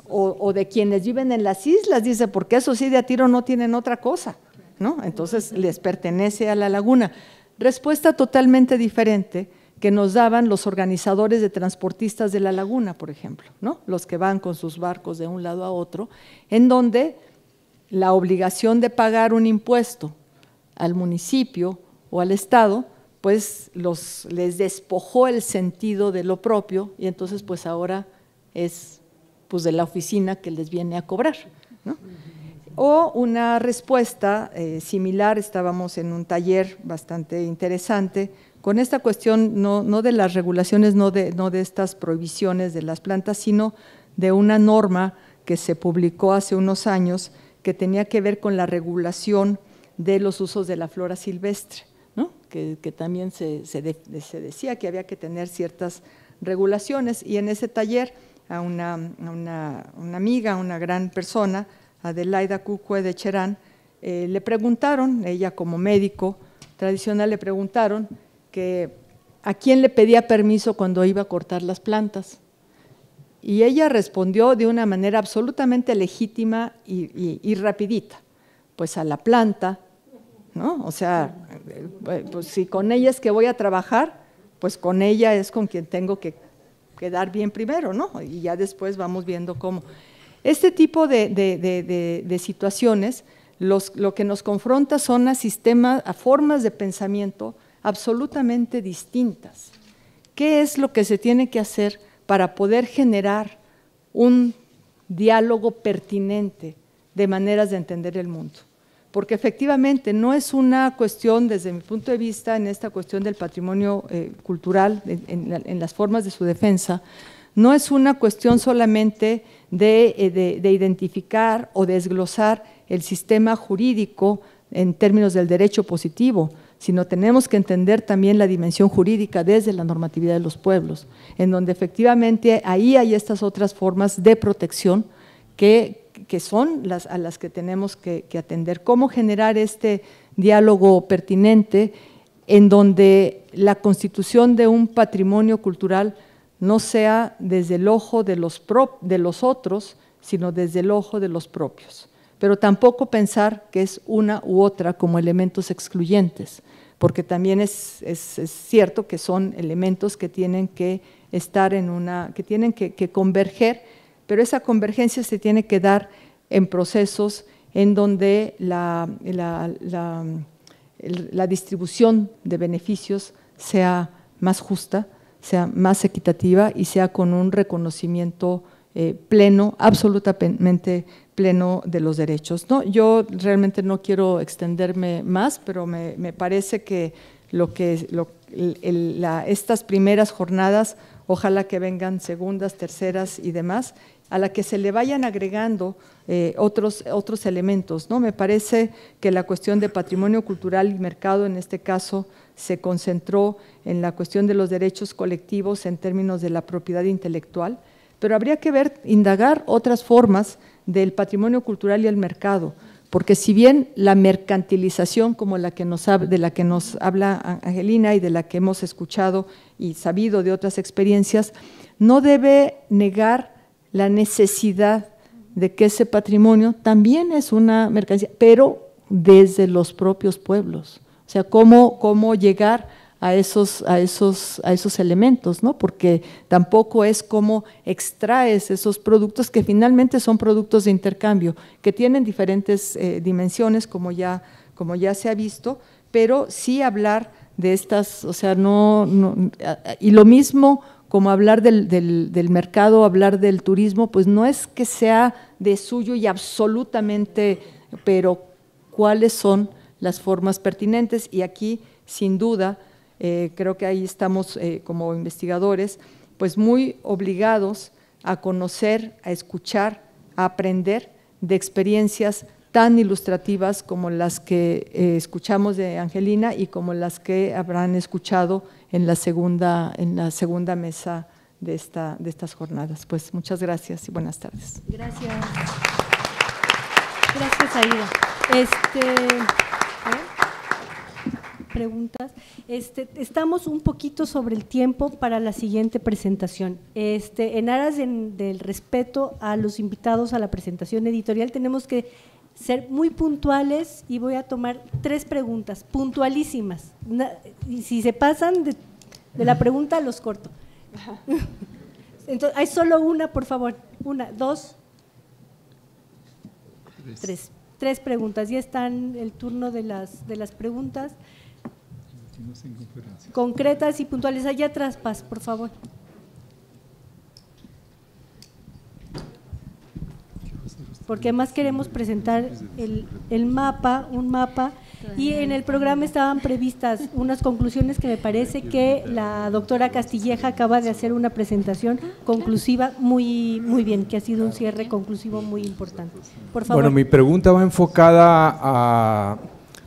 B: O de quienes viven en las islas, dice, porque eso sí de a tiro no tienen otra cosa, ¿no? Entonces les pertenece a la laguna. Respuesta totalmente diferente que nos daban los organizadores de transportistas de la laguna, por ejemplo, ¿no? Los que van con sus barcos de un lado a otro, en donde la obligación de pagar un impuesto al municipio o al Estado, pues les despojó el sentido de lo propio, y entonces pues ahora es pues de la oficina que les viene a cobrar, ¿no? O una respuesta similar, estábamos en un taller bastante interesante con esta cuestión no de las regulaciones, no de estas prohibiciones de las plantas, sino de una norma que se publicó hace unos años que tenía que ver con la regulación de los usos de la flora silvestre, ¿no? Que también se decía que había que tener ciertas regulaciones, y en ese taller a una amiga, una gran persona, Adelaida Cucue de Cherán, le preguntaron, ella como médico tradicional, le preguntaron que a quién le pedía permiso cuando iba a cortar las plantas, y ella respondió de una manera absolutamente legítima y rapidita, pues a la planta, ¿no? O sea, pues si con ella es que voy a trabajar, pues con ella es con quien tengo que quedar bien primero, ¿no? Y ya después vamos viendo cómo. Este tipo de situaciones, lo que nos confronta son a formas de pensamiento absolutamente distintas. ¿Qué es lo que se tiene que hacer para poder generar un diálogo pertinente de maneras de entender el mundo? Porque efectivamente no es una cuestión, desde mi punto de vista, en esta cuestión del patrimonio cultural, en las formas de su defensa, no es una cuestión solamente de identificar o desglosar el sistema jurídico en términos del derecho positivo, sino tenemos que entender también la dimensión jurídica desde la normatividad de los pueblos, en donde efectivamente ahí hay estas otras formas de protección que son a las que tenemos que atender. ¿Cómo generar este diálogo pertinente en donde la constitución de un patrimonio cultural no sea desde el ojo de los otros, sino desde el ojo de los propios? Pero tampoco pensar que es una u otra como elementos excluyentes, porque también es cierto que son elementos que tienen que estar que tienen que converger, pero esa convergencia se tiene que dar en procesos en donde la distribución de beneficios sea más justa, sea más equitativa y sea con un reconocimiento pleno, absolutamente pleno de los derechos, ¿no? Yo realmente no quiero extenderme más, pero me parece que estas primeras jornadas, ojalá que vengan segundas, terceras y demás, a la que se le vayan agregando otros elementos, ¿no? Me parece que la cuestión de patrimonio cultural y mercado, en este caso, se concentró en la cuestión de los derechos colectivos en términos de la propiedad intelectual, pero habría que indagar otras formas del patrimonio cultural y el mercado, porque si bien la mercantilización como de la que nos habla Angelina y de la que hemos escuchado y sabido de otras experiencias, no debe negar la necesidad de que ese patrimonio también es una mercancía, pero desde los propios pueblos. O sea, cómo llegar a esos elementos, ¿no? Porque tampoco es cómo extraes esos productos que finalmente son productos de intercambio, que tienen diferentes dimensiones, como ya se ha visto, pero sí hablar de estas, o sea, y lo mismo como hablar del mercado, hablar del turismo, pues no es que sea de suyo y absolutamente, pero cuáles son las formas pertinentes, y aquí sin duda creo que ahí estamos como investigadores pues muy obligados a conocer, a escuchar, a aprender de experiencias tan ilustrativas como las que escuchamos de Angelina y como las que habrán escuchado en la segunda mesa de estas jornadas. Pues muchas gracias y buenas tardes.
C: Gracias. Gracias, Aida. Preguntas. Estamos un poquito sobre el tiempo para la siguiente presentación. En aras del respeto a los invitados a la presentación editorial, tenemos que ser muy puntuales y voy a tomar 3 preguntas, puntualísimas. Y si se pasan de la pregunta, los corto. Entonces, hay solo una, por favor. 1, 2, 3. 3 preguntas. Ya están el turno de las preguntas. Concretas y puntuales. Allá atrás, Paz, por favor. Porque además queremos presentar un mapa, y en el programa estaban previstas unas conclusiones que me parece que la doctora Castilleja acaba de hacer una presentación conclusiva muy bien, que ha sido un cierre conclusivo muy importante. Por favor.
H: Bueno, mi pregunta va enfocada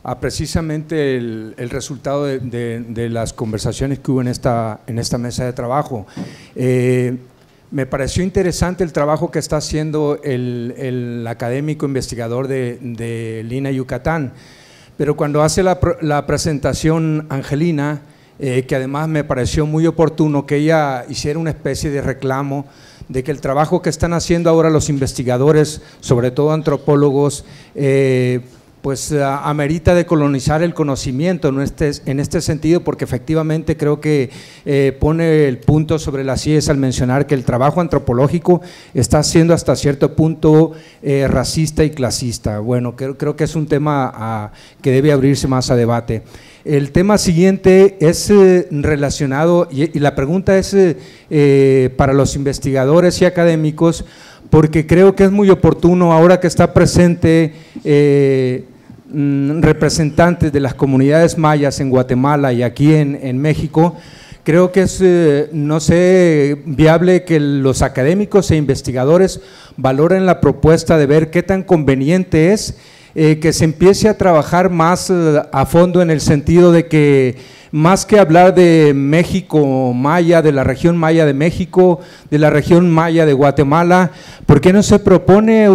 H: a precisamente el resultado de las conversaciones que hubo en esta mesa de trabajo. Me pareció interesante el trabajo que está haciendo el académico investigador de Lina Yucatán, pero cuando hace la presentación Angelina, que además me pareció muy oportuno que ella hiciera una especie de reclamo de que el trabajo que están haciendo ahora los investigadores, sobre todo antropólogos, pues amerita decolonizar el conocimiento en este sentido, porque efectivamente creo que pone el punto sobre las IES al mencionar que el trabajo antropológico está siendo hasta cierto punto racista y clasista. Bueno, creo que es un tema que debe abrirse más a debate. El tema siguiente es relacionado, y la pregunta es para los investigadores y académicos, porque creo que es muy oportuno ahora que está presente representantes de las comunidades mayas en Guatemala y aquí en México. Creo que es, no sé, viable que los académicos e investigadores valoren la propuesta de ver qué tan conveniente es que se empiece a trabajar más a fondo, en el sentido de que más que hablar de México maya, de la región maya de México, de la región maya de Guatemala, ¿por qué no se propone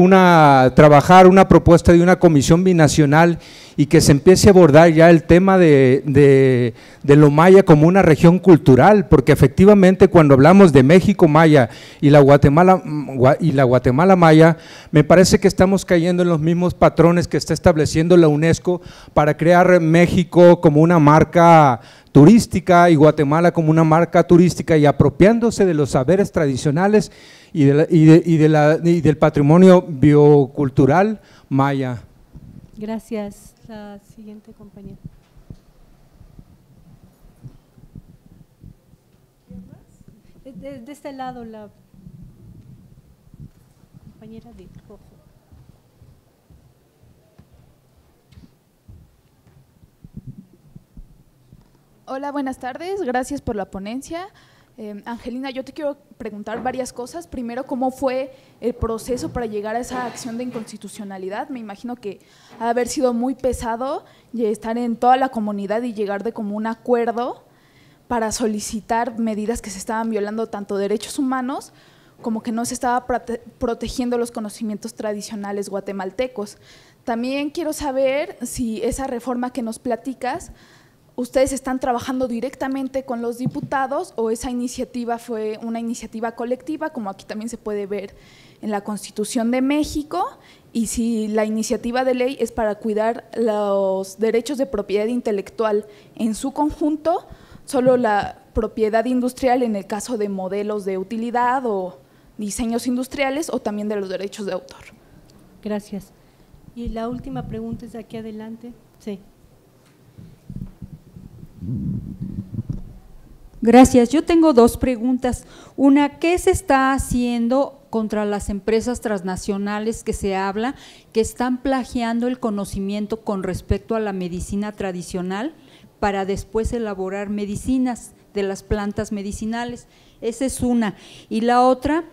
H: trabajar una propuesta de una comisión binacional y que se empiece a abordar ya el tema de lo maya como una región cultural? Porque efectivamente cuando hablamos de México maya y la Guatemala maya, me parece que estamos cayendo en los mismos patrones que está estableciendo la UNESCO para crear México como una marca turística y Guatemala como una marca turística, y apropiándose de los saberes tradicionales y del patrimonio biocultural maya.
C: Gracias. La siguiente compañera. De este lado, la compañera de rojo.
I: Hola, buenas tardes, gracias por la ponencia. Angelina, yo te quiero preguntar varias cosas. Primero, ¿cómo fue el proceso para llegar a esa acción de inconstitucionalidad? Me imagino que ha de haber sido muy pesado estar en toda la comunidad y llegar de como un acuerdo para solicitar medidas que se estaban violando tanto derechos humanos como que no se estaba protegiendo los conocimientos tradicionales guatemaltecos. También quiero saber si esa reforma que nos platicas, ¿ustedes están trabajando directamente con los diputados o esa iniciativa fue una iniciativa colectiva, como aquí también se puede ver en la Constitución de México? Y si la iniciativa de ley es para cuidar los derechos de propiedad intelectual en su conjunto, solo la propiedad industrial en el caso de modelos de utilidad o diseños industriales, o también de los derechos de autor.
C: Gracias. Y la última pregunta es de aquí adelante. Sí.
J: Gracias. Yo tengo dos preguntas. Una, ¿qué se está haciendo contra las empresas transnacionales que se habla que están plagiando el conocimiento con respecto a la medicina tradicional para después elaborar medicinas de las plantas medicinales? Esa es una. Y la otra,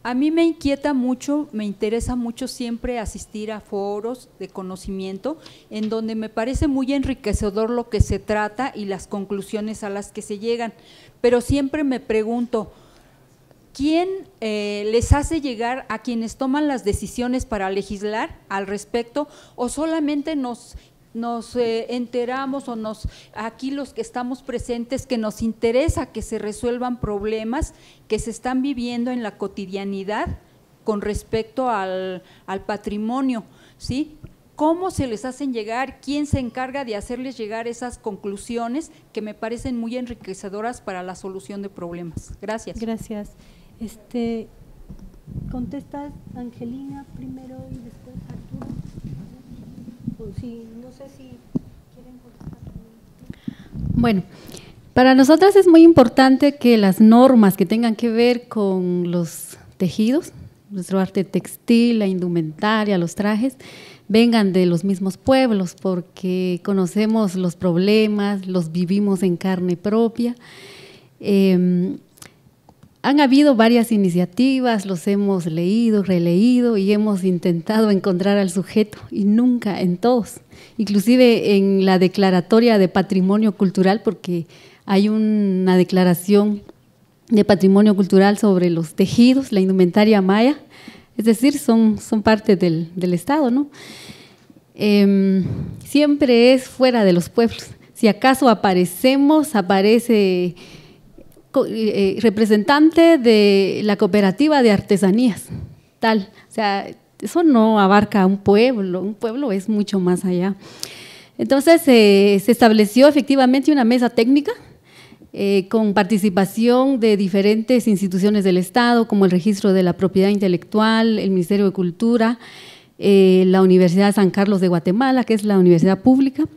J: a mí me inquieta mucho, me interesa mucho siempre asistir a foros de conocimiento en donde me parece muy enriquecedor lo que se trata y las conclusiones a las que se llegan, pero siempre me pregunto, ¿quién les hace llegar a quienes toman las decisiones para legislar al respecto, o solamente nos enteramos, o aquí los que estamos presentes, que nos interesa que se resuelvan problemas que se están viviendo en la cotidianidad con respecto al patrimonio, ¿sí? ¿Cómo se les hacen llegar? ¿Quién se encarga de hacerles llegar esas conclusiones que me parecen muy enriquecedoras para la solución de problemas? Gracias.
C: Gracias. ¿Contestas Angelina primero y después Arturo? Sí, no sé si quieren contestar.
D: Bueno, para nosotras es muy importante que las normas que tengan que ver con los tejidos, nuestro arte textil, la indumentaria, los trajes, vengan de los mismos pueblos, porque conocemos los problemas, los vivimos en carne propia. Han habido varias iniciativas, los hemos leído, releído y hemos intentado encontrar al sujeto y nunca en todos, inclusive en la declaratoria de patrimonio cultural, porque hay una declaración de patrimonio cultural sobre los tejidos, la indumentaria maya, es decir, son parte del Estado, ¿no? Siempre es fuera de los pueblos. Si acaso aparece representante de la cooperativa de artesanías, tal, o sea, eso no abarca un pueblo es mucho más allá. Entonces se estableció efectivamente una mesa técnica con participación de diferentes instituciones del Estado, como el Registro de la Propiedad Intelectual, el Ministerio de Cultura, la Universidad San Carlos de Guatemala, que es la universidad pública,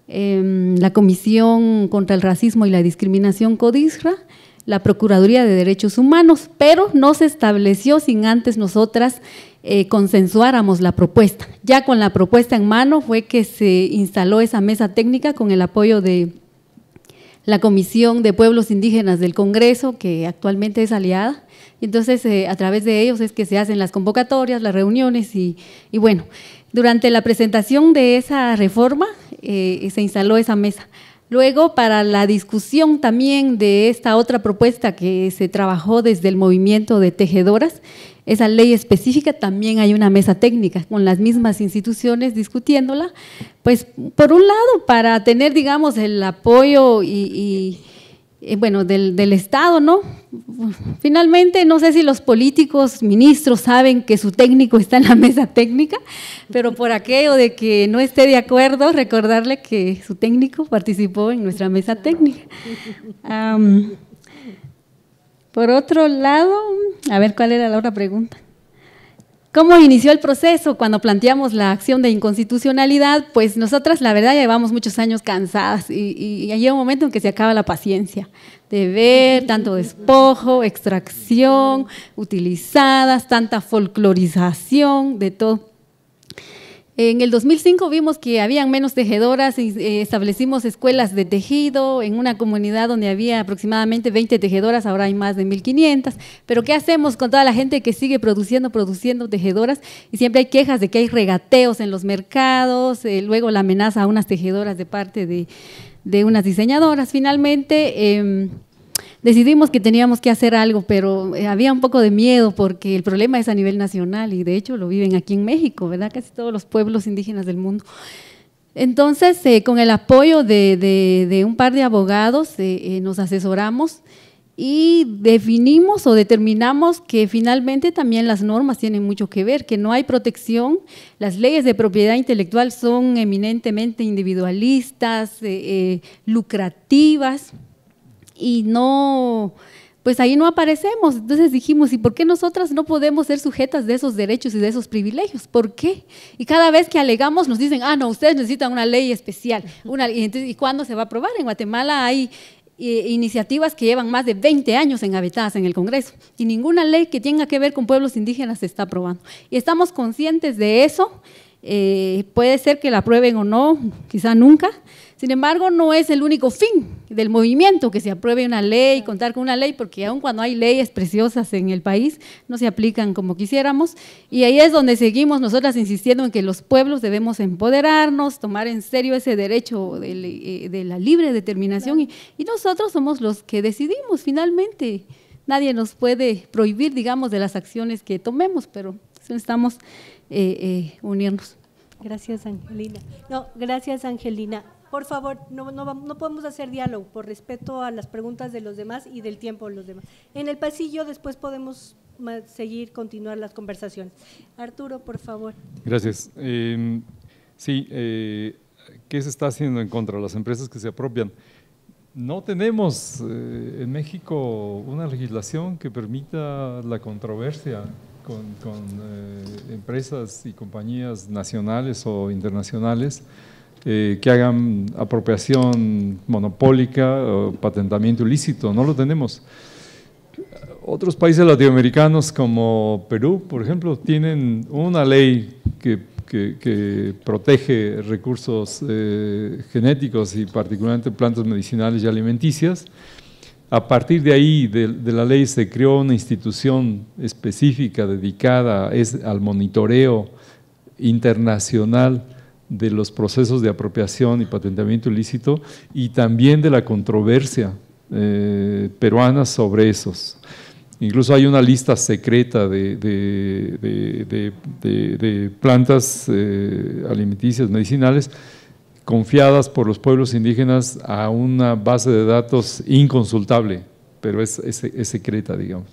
D: la Comisión contra el Racismo y la Discriminación CODISRA, la Procuraduría de Derechos Humanos, pero no se estableció sin antes nosotras consensuáramos la propuesta. Ya con la propuesta en mano fue que se instaló esa mesa técnica con el apoyo de la Comisión de Pueblos Indígenas del Congreso, que actualmente es aliada. Entonces, a través de ellos es que se hacen las convocatorias, las reuniones y bueno, durante la presentación de esa reforma se instaló esa mesa. Luego, para la discusión también de esta otra propuesta que se trabajó desde el movimiento de tejedoras, esa ley específica, también hay una mesa técnica con las mismas instituciones discutiéndola, pues por un lado para tener, digamos, el apoyo bueno, del Estado, ¿no? Finalmente, no sé si los políticos, ministros saben que su técnico está en la mesa técnica, pero por aquello de que no esté de acuerdo, recordarle que su técnico participó en nuestra mesa técnica. Por otro lado, a ver cuál era la otra pregunta. ¿Cómo inició el proceso cuando planteamos la acción de inconstitucionalidad? Pues nosotras, la verdad, llevamos muchos años cansadas y llega un momento en que se acaba la paciencia de ver tanto despojo, extracción, utilizadas, tanta folclorización, de todo. En el 2005 vimos que habían menos tejedoras y establecimos escuelas de tejido en una comunidad donde había aproximadamente 20 tejedoras, ahora hay más de 1,500. Pero ¿qué hacemos con toda la gente que sigue produciendo tejedoras? Y siempre hay quejas de que hay regateos en los mercados, luego la amenaza a unas tejedoras de parte de unas diseñadoras. Finalmente decidimos que teníamos que hacer algo, pero había un poco de miedo porque el problema es a nivel nacional y de hecho lo viven aquí en México, ¿verdad? Casi todos los pueblos indígenas del mundo. Entonces, con el apoyo de un par de abogados, nos asesoramos y definimos o determinamos que finalmente también las normas tienen mucho que ver, que no hay protección, las leyes de propiedad intelectual son eminentemente individualistas, lucrativas y no… pues ahí no aparecemos. Entonces dijimos, ¿y por qué nosotras no podemos ser sujetas de esos derechos y de esos privilegios? ¿Por qué? Y cada vez que alegamos nos dicen, no, ustedes necesitan una ley especial. ¿Y cuándo se va a aprobar? En Guatemala hay iniciativas que llevan más de 20 años engavetadas en el Congreso y ninguna ley que tenga que ver con pueblos indígenas se está aprobando. Y estamos conscientes de eso. Puede ser que la aprueben o no, quizá nunca. Sin embargo, no es el único fin del movimiento que se apruebe una ley, contar con una ley, porque aun cuando hay leyes preciosas en el país, no se aplican como quisiéramos. Y ahí es donde seguimos nosotras insistiendo en que los pueblos debemos empoderarnos, tomar en serio ese derecho de la libre determinación y nosotros somos los que decidimos finalmente. Nadie nos puede prohibir, digamos, de las acciones que tomemos, pero necesitamos unirnos.
C: Gracias, Angelina. No, gracias, Angelina. Por favor, no podemos hacer diálogo por respeto a las preguntas de los demás y del tiempo de los demás. En el pasillo después podemos continuar las conversaciones. Arturo, por favor.
G: Gracias. Sí, ¿qué se está haciendo en contra de las empresas que se apropian? No tenemos en México una legislación que permita la controversia con empresas y compañías nacionales o internacionales que hagan apropiación monopólica o patentamiento ilícito. No lo tenemos. Otros países latinoamericanos como Perú, por ejemplo, tienen una ley que protege recursos genéticos y particularmente plantas medicinales y alimenticias. A partir de ahí, de la ley, se creó una institución específica dedicada al monitoreo internacional de los procesos de apropiación y patentamiento ilícito y también de la controversia peruana sobre esos. Incluso hay una lista secreta de plantas alimenticias medicinales confiadas por los pueblos indígenas a una base de datos inconsultable, pero es secreta, digamos.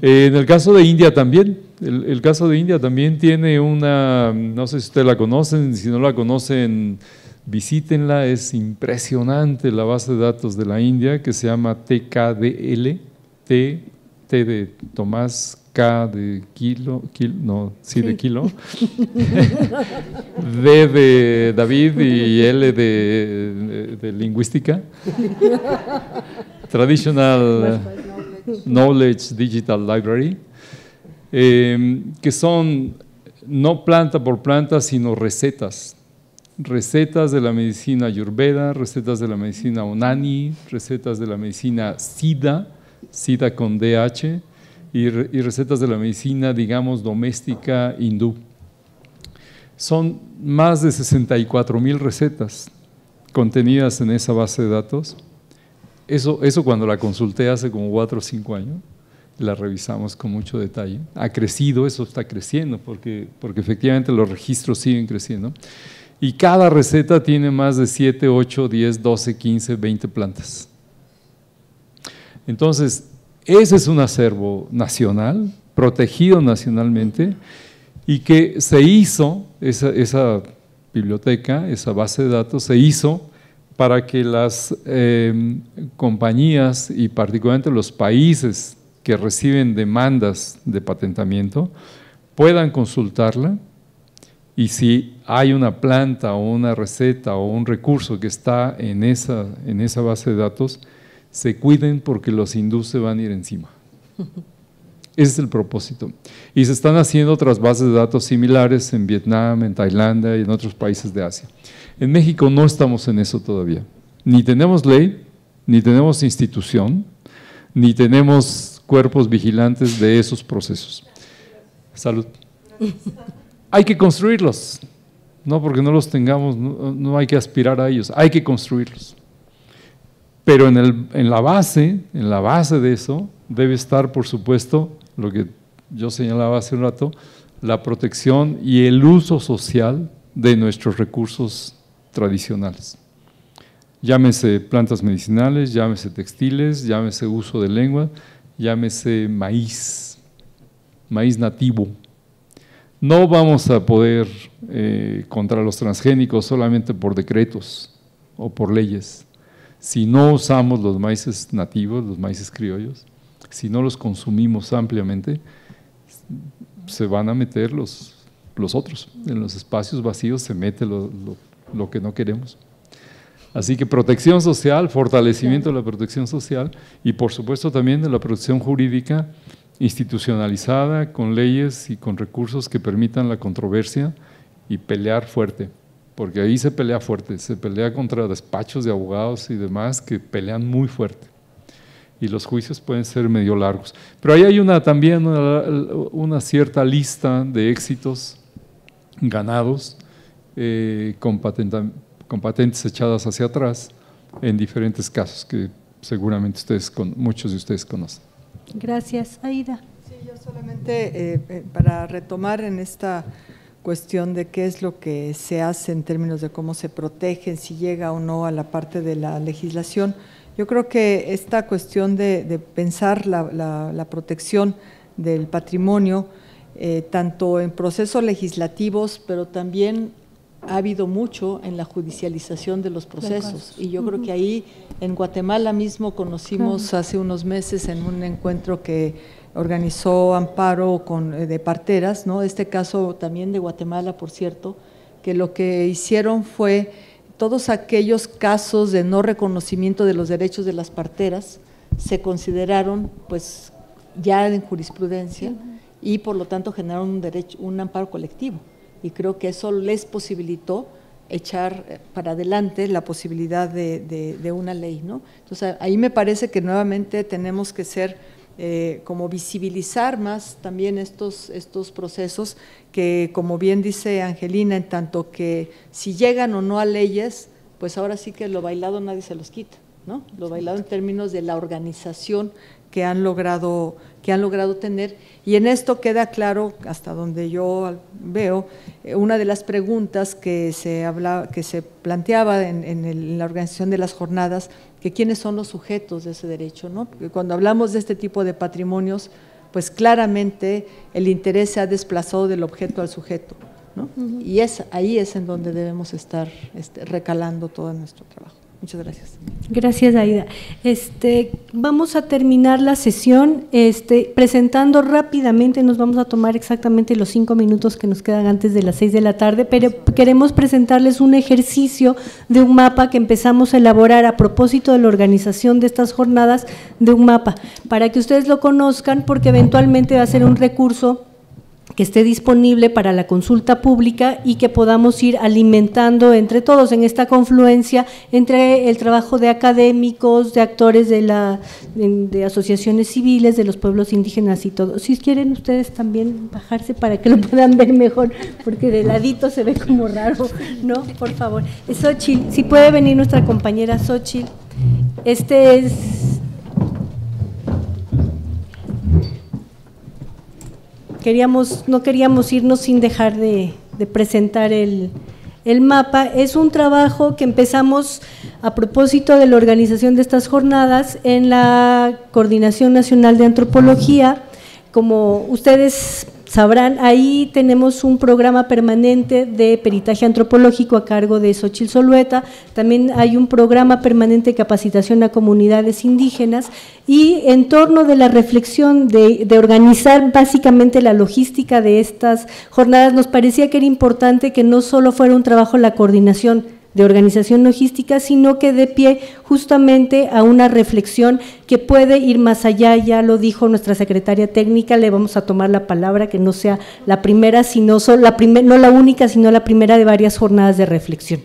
G: En el caso de India también, el caso de India también tiene una, no sé si ustedes la conocen, si no la conocen, visítenla, es impresionante la base de datos de la India que se llama TKDL, T de Tomás, K de kilo, de kilo, D de David y L de lingüística, Traditional Knowledge Digital Library, que son no planta por planta, sino recetas de la medicina Ayurveda, recetas de la medicina Unani, recetas de la medicina Siddha con DH, y recetas de la medicina, digamos, doméstica hindú. Son más de 64,000 recetas contenidas en esa base de datos. Eso cuando la consulté hace como 4 o 5 años, la revisamos con mucho detalle. Ha crecido, eso está creciendo, porque efectivamente los registros siguen creciendo. Y cada receta tiene más de 7, 8, 10, 12, 15, 20 plantas. Entonces, ese es un acervo nacional, protegido nacionalmente, y que se hizo, esa biblioteca, esa base de datos, se hizo para que las compañías y particularmente los países que reciben demandas de patentamiento puedan consultarla, y si hay una planta o una receta o un recurso que está en esa base de datos, se cuiden porque los hindúes se van a ir encima. Ese es el propósito. Y se están haciendo otras bases de datos similares en Vietnam, en Tailandia y en otros países de Asia. En México no estamos en eso todavía. Ni tenemos ley, ni tenemos institución, ni tenemos cuerpos vigilantes de esos procesos. Salud. Hay que construirlos. No porque no los tengamos, no hay que aspirar a ellos, hay que construirlos. Pero en la base de eso debe estar, por supuesto, lo que yo señalaba hace un rato, la protección y el uso social de nuestros recursos tradicionales. Llámese plantas medicinales, llámese textiles, llámese uso de lengua, llámese maíz nativo. No vamos a poder contra los transgénicos solamente por decretos o por leyes. Si no usamos los maíces nativos, los maíces criollos, si no los consumimos ampliamente, se van a meter los otros. En los espacios vacíos se mete lo que no queremos. Así que protección social, fortalecimiento de la protección social y por supuesto también de la protección jurídica institucionalizada con leyes y con recursos que permitan la controversia y pelear fuerte, porque ahí se pelea fuerte, se pelea contra despachos de abogados y demás que pelean muy fuerte y los juicios pueden ser medio largos. Pero ahí hay también una cierta lista de éxitos ganados con patentes echadas hacia atrás en diferentes casos que seguramente muchos de ustedes conocen.
C: Gracias. Aida.
B: Sí, yo solamente para retomar en esta cuestión de qué es lo que se hace en términos de cómo se protegen, si llega o no a la parte de la legislación, yo creo que esta cuestión de pensar la protección del patrimonio, tanto en procesos legislativos, pero también ha habido mucho en la judicialización de los procesos y yo creo que ahí en Guatemala mismo conocimos hace unos meses en un encuentro que organizó Amparo de parteras, ¿no? Este caso también de Guatemala, por cierto, que lo que hicieron fue todos aquellos casos de no reconocimiento de los derechos de las parteras se consideraron pues ya en jurisprudencia y por lo tanto generaron un amparo colectivo. Y creo que eso les posibilitó echar para adelante la posibilidad de una ley, ¿no? Entonces, ahí me parece que nuevamente tenemos que ser, como visibilizar más también estos procesos que, como bien dice Angelina, en tanto que si llegan o no a leyes, pues ahora sí que lo bailado nadie se los quita, ¿no? Lo bailado en términos de la organización que han logrado tener, y en esto queda claro, hasta donde yo veo, una de las preguntas que se planteaba en la organización de las jornadas, que quiénes son los sujetos de ese derecho, ¿no? Porque cuando hablamos de este tipo de patrimonios, pues claramente el interés se ha desplazado del objeto al sujeto, ¿no? Y ahí es en donde debemos estar recalando todo nuestro trabajo. Muchas gracias.
C: Gracias, Aida. Vamos a terminar la sesión presentando rápidamente, nos vamos a tomar exactamente los 5 minutos que nos quedan antes de las 6 de la tarde, pero queremos presentarles un ejercicio de un mapa que empezamos a elaborar a propósito de la organización de estas jornadas, de un mapa, para que ustedes lo conozcan, porque eventualmente va a ser un recurso que esté disponible para la consulta pública y que podamos ir alimentando entre todos en esta confluencia entre el trabajo de académicos, de actores de asociaciones civiles, de los pueblos indígenas y todo. Si quieren ustedes también bajarse para que lo puedan ver mejor, porque de ladito se ve como raro, ¿no? Por favor. Xochitl, si puede venir nuestra compañera Xochitl. No queríamos irnos sin dejar de presentar el mapa. Es un trabajo que empezamos a propósito de la organización de estas jornadas en la Coordinación Nacional de Antropología. Como ustedes sabrán, ahí tenemos un programa permanente de peritaje antropológico a cargo de Xochitl Zulueta, también hay un programa permanente de capacitación a comunidades indígenas y en torno de la reflexión de organizar básicamente la logística de estas jornadas, nos parecía que era importante que no solo fuera un trabajo la coordinación de organización logística, sino que dé pie justamente a una reflexión que puede ir más allá. Ya lo dijo nuestra secretaria técnica, le vamos a tomar la palabra, que no sea la primera, no la única, sino la primera de varias jornadas de reflexión.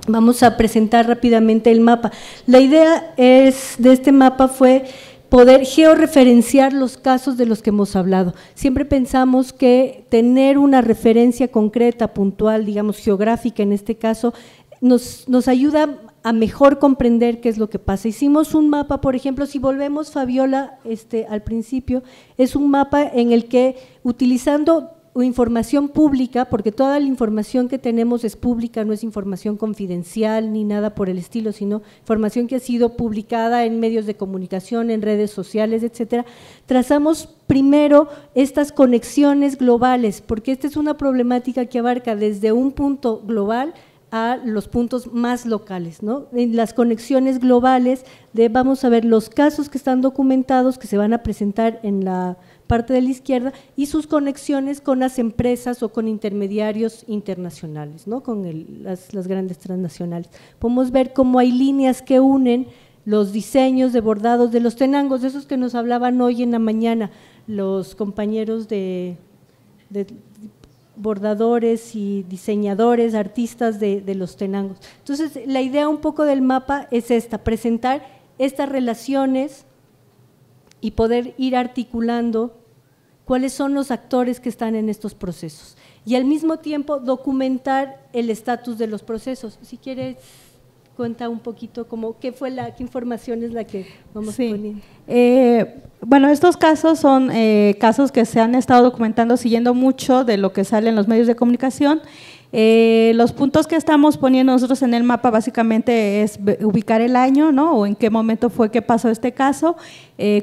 C: Vamos a presentar rápidamente el mapa. La idea de este mapa fue poder georreferenciar los casos de los que hemos hablado. Siempre pensamos que tener una referencia concreta, puntual, digamos geográfica en este caso, nos ayuda a mejor comprender qué es lo que pasa. Hicimos un mapa, por ejemplo, si volvemos, Fabiola, al principio, es un mapa en el que, utilizando información pública, porque toda la información que tenemos es pública, no es información confidencial ni nada por el estilo, sino información que ha sido publicada en medios de comunicación, en redes sociales, etcétera. Trazamos primero estas conexiones globales, porque esta es una problemática que abarca desde un punto global a los puntos más locales, ¿no? En las conexiones globales vamos a ver los casos que están documentados, que se van a presentar en la parte de la izquierda, y sus conexiones con las empresas o con intermediarios internacionales, ¿no? Con las grandes transnacionales. Podemos ver cómo hay líneas que unen los diseños de bordados de los tenangos, de esos que nos hablaban hoy en la mañana los compañeros de bordadores y diseñadores, artistas de los tenangos. Entonces, la idea un poco del mapa es esta, presentar estas relaciones y poder ir articulando cuáles son los actores que están en estos procesos y al mismo tiempo documentar el estatus de los procesos. Si quieres, cuenta un poquito qué información es la que vamos poniendo.
K: Bueno, estos casos son casos que se han estado documentando siguiendo mucho de lo que sale en los medios de comunicación. Los puntos que estamos poniendo nosotros en el mapa básicamente es ubicar el año, ¿no? O en qué momento fue que pasó este caso,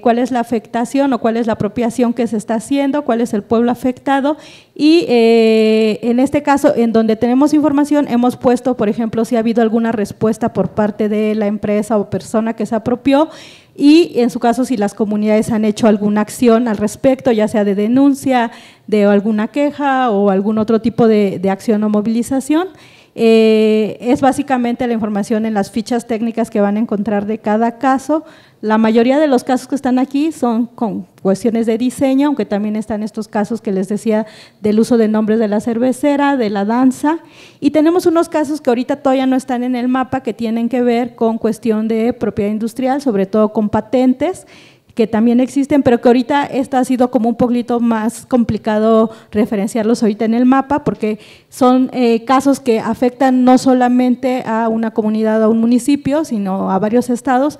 K: cuál es la afectación o cuál es la apropiación que se está haciendo, cuál es el pueblo afectado y en este caso en donde tenemos información hemos puesto, por ejemplo, si ha habido alguna respuesta por parte de la empresa o persona que se apropió y en su caso si las comunidades han hecho alguna acción al respecto, ya sea de denuncia, de alguna queja o algún otro tipo de acción o movilización. Es básicamente la información en las fichas técnicas que van a encontrar de cada caso. La mayoría de los casos que están aquí son con cuestiones de diseño, aunque también están estos casos que les decía del uso de nombres de la cervecera, de la danza, y tenemos unos casos que ahorita todavía no están en el mapa que tienen que ver con cuestión de propiedad industrial, sobre todo con patentes, que también existen, pero que ahorita esta ha sido como un poquito más complicado referenciarlos ahorita en el mapa, porque son casos que afectan no solamente a una comunidad o a un municipio, sino a varios estados.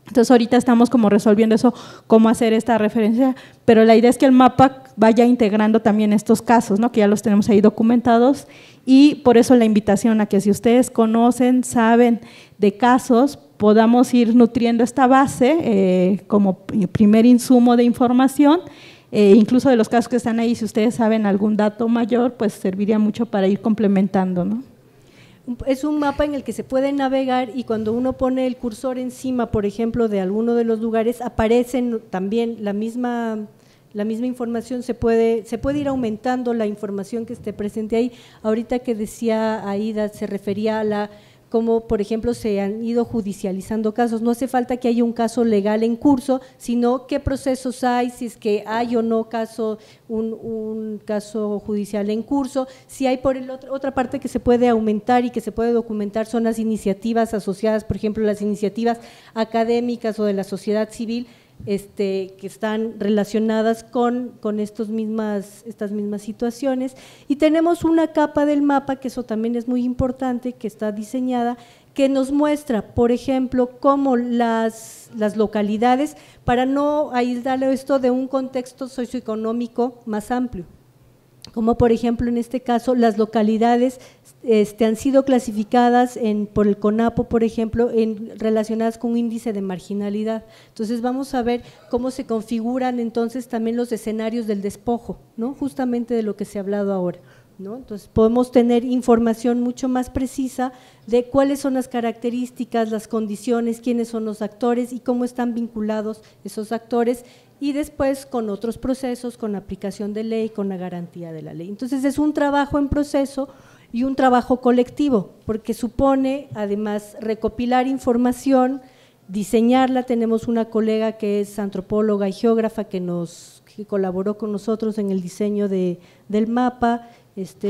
K: Entonces ahorita estamos como resolviendo eso, cómo hacer esta referencia, pero la idea es que el mapa vaya integrando también estos casos, ¿no? Que ya los tenemos ahí documentados y por eso la invitación a que si ustedes conocen, saben de casos, podamos ir nutriendo esta base como primer insumo de información, incluso de los casos que están ahí, si ustedes saben algún dato mayor, pues serviría mucho para ir complementando, ¿no?
C: Es un mapa en el que se puede navegar y cuando uno pone el cursor encima, por ejemplo, de alguno de los lugares, aparecen también la misma información, se puede ir aumentando la información que esté presente ahí. Ahorita que decía Aida, se refería a cómo, por ejemplo, se han ido judicializando casos. No hace falta que haya un caso legal en curso, sino qué procesos hay, si es que hay o no un caso judicial en curso. Si hay por otra parte que se puede aumentar y que se puede documentar son las iniciativas asociadas, por ejemplo, las iniciativas académicas o de la sociedad civil, que están relacionadas con estas mismas situaciones, y tenemos una capa del mapa, que eso también es muy importante, que está diseñada, que nos muestra, por ejemplo, cómo las localidades, para no aislarle esto de un contexto socioeconómico más amplio, como por ejemplo en este caso las localidades han sido clasificadas por el CONAPO, por ejemplo, relacionadas con un índice de marginalidad. Entonces vamos a ver cómo se configuran entonces también los escenarios del despojo, ¿no? Justamente de lo que se ha hablado ahora, ¿no? Entonces podemos tener información mucho más precisa de cuáles son las características, las condiciones, quiénes son los actores y cómo están vinculados esos actores, y después con otros procesos, con aplicación de ley, con la garantía de la ley. Entonces es un trabajo en proceso y un trabajo colectivo, porque supone además recopilar información, diseñarla. Tenemos una colega que es antropóloga y geógrafa que colaboró con nosotros en el diseño del mapa,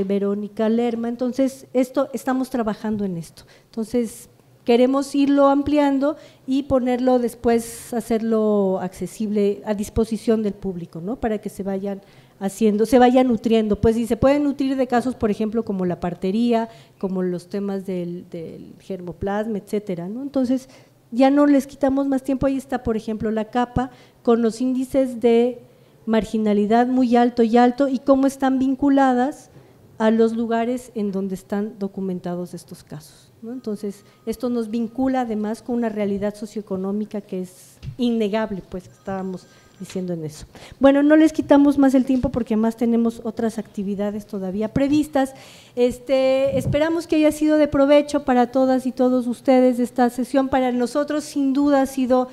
C: Verónica Lerma. Entonces estamos trabajando en esto. Entonces queremos irlo ampliando y ponerlo después, hacerlo accesible a disposición del público, ¿no? Para que se vayan haciendo, se vayan nutriendo, pues, y se pueden nutrir de casos, por ejemplo, como la partería, como los temas del germoplasma, etcétera, ¿no? Entonces, ya no les quitamos más tiempo. Ahí está, por ejemplo, la capa con los índices de marginalidad muy alto y cómo están vinculadas a los lugares en donde están documentados estos casos, ¿no? Entonces, esto nos vincula además con una realidad socioeconómica que es innegable, pues estábamos diciendo en eso. Bueno, no les quitamos más el tiempo porque además tenemos otras actividades todavía previstas. Esperamos que haya sido de provecho para todas y todos ustedes esta sesión. Para nosotros sin duda ha sido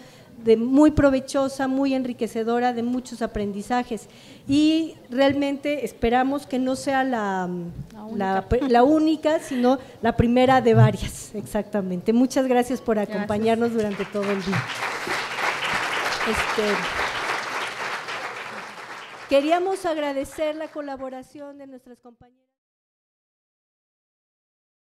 C: muy provechosa, muy enriquecedora, de muchos aprendizajes, y realmente esperamos que no sea la única, sino la primera de varias, exactamente. Muchas gracias por acompañarnos durante todo el día. Queríamos agradecer la colaboración de nuestras compañeras.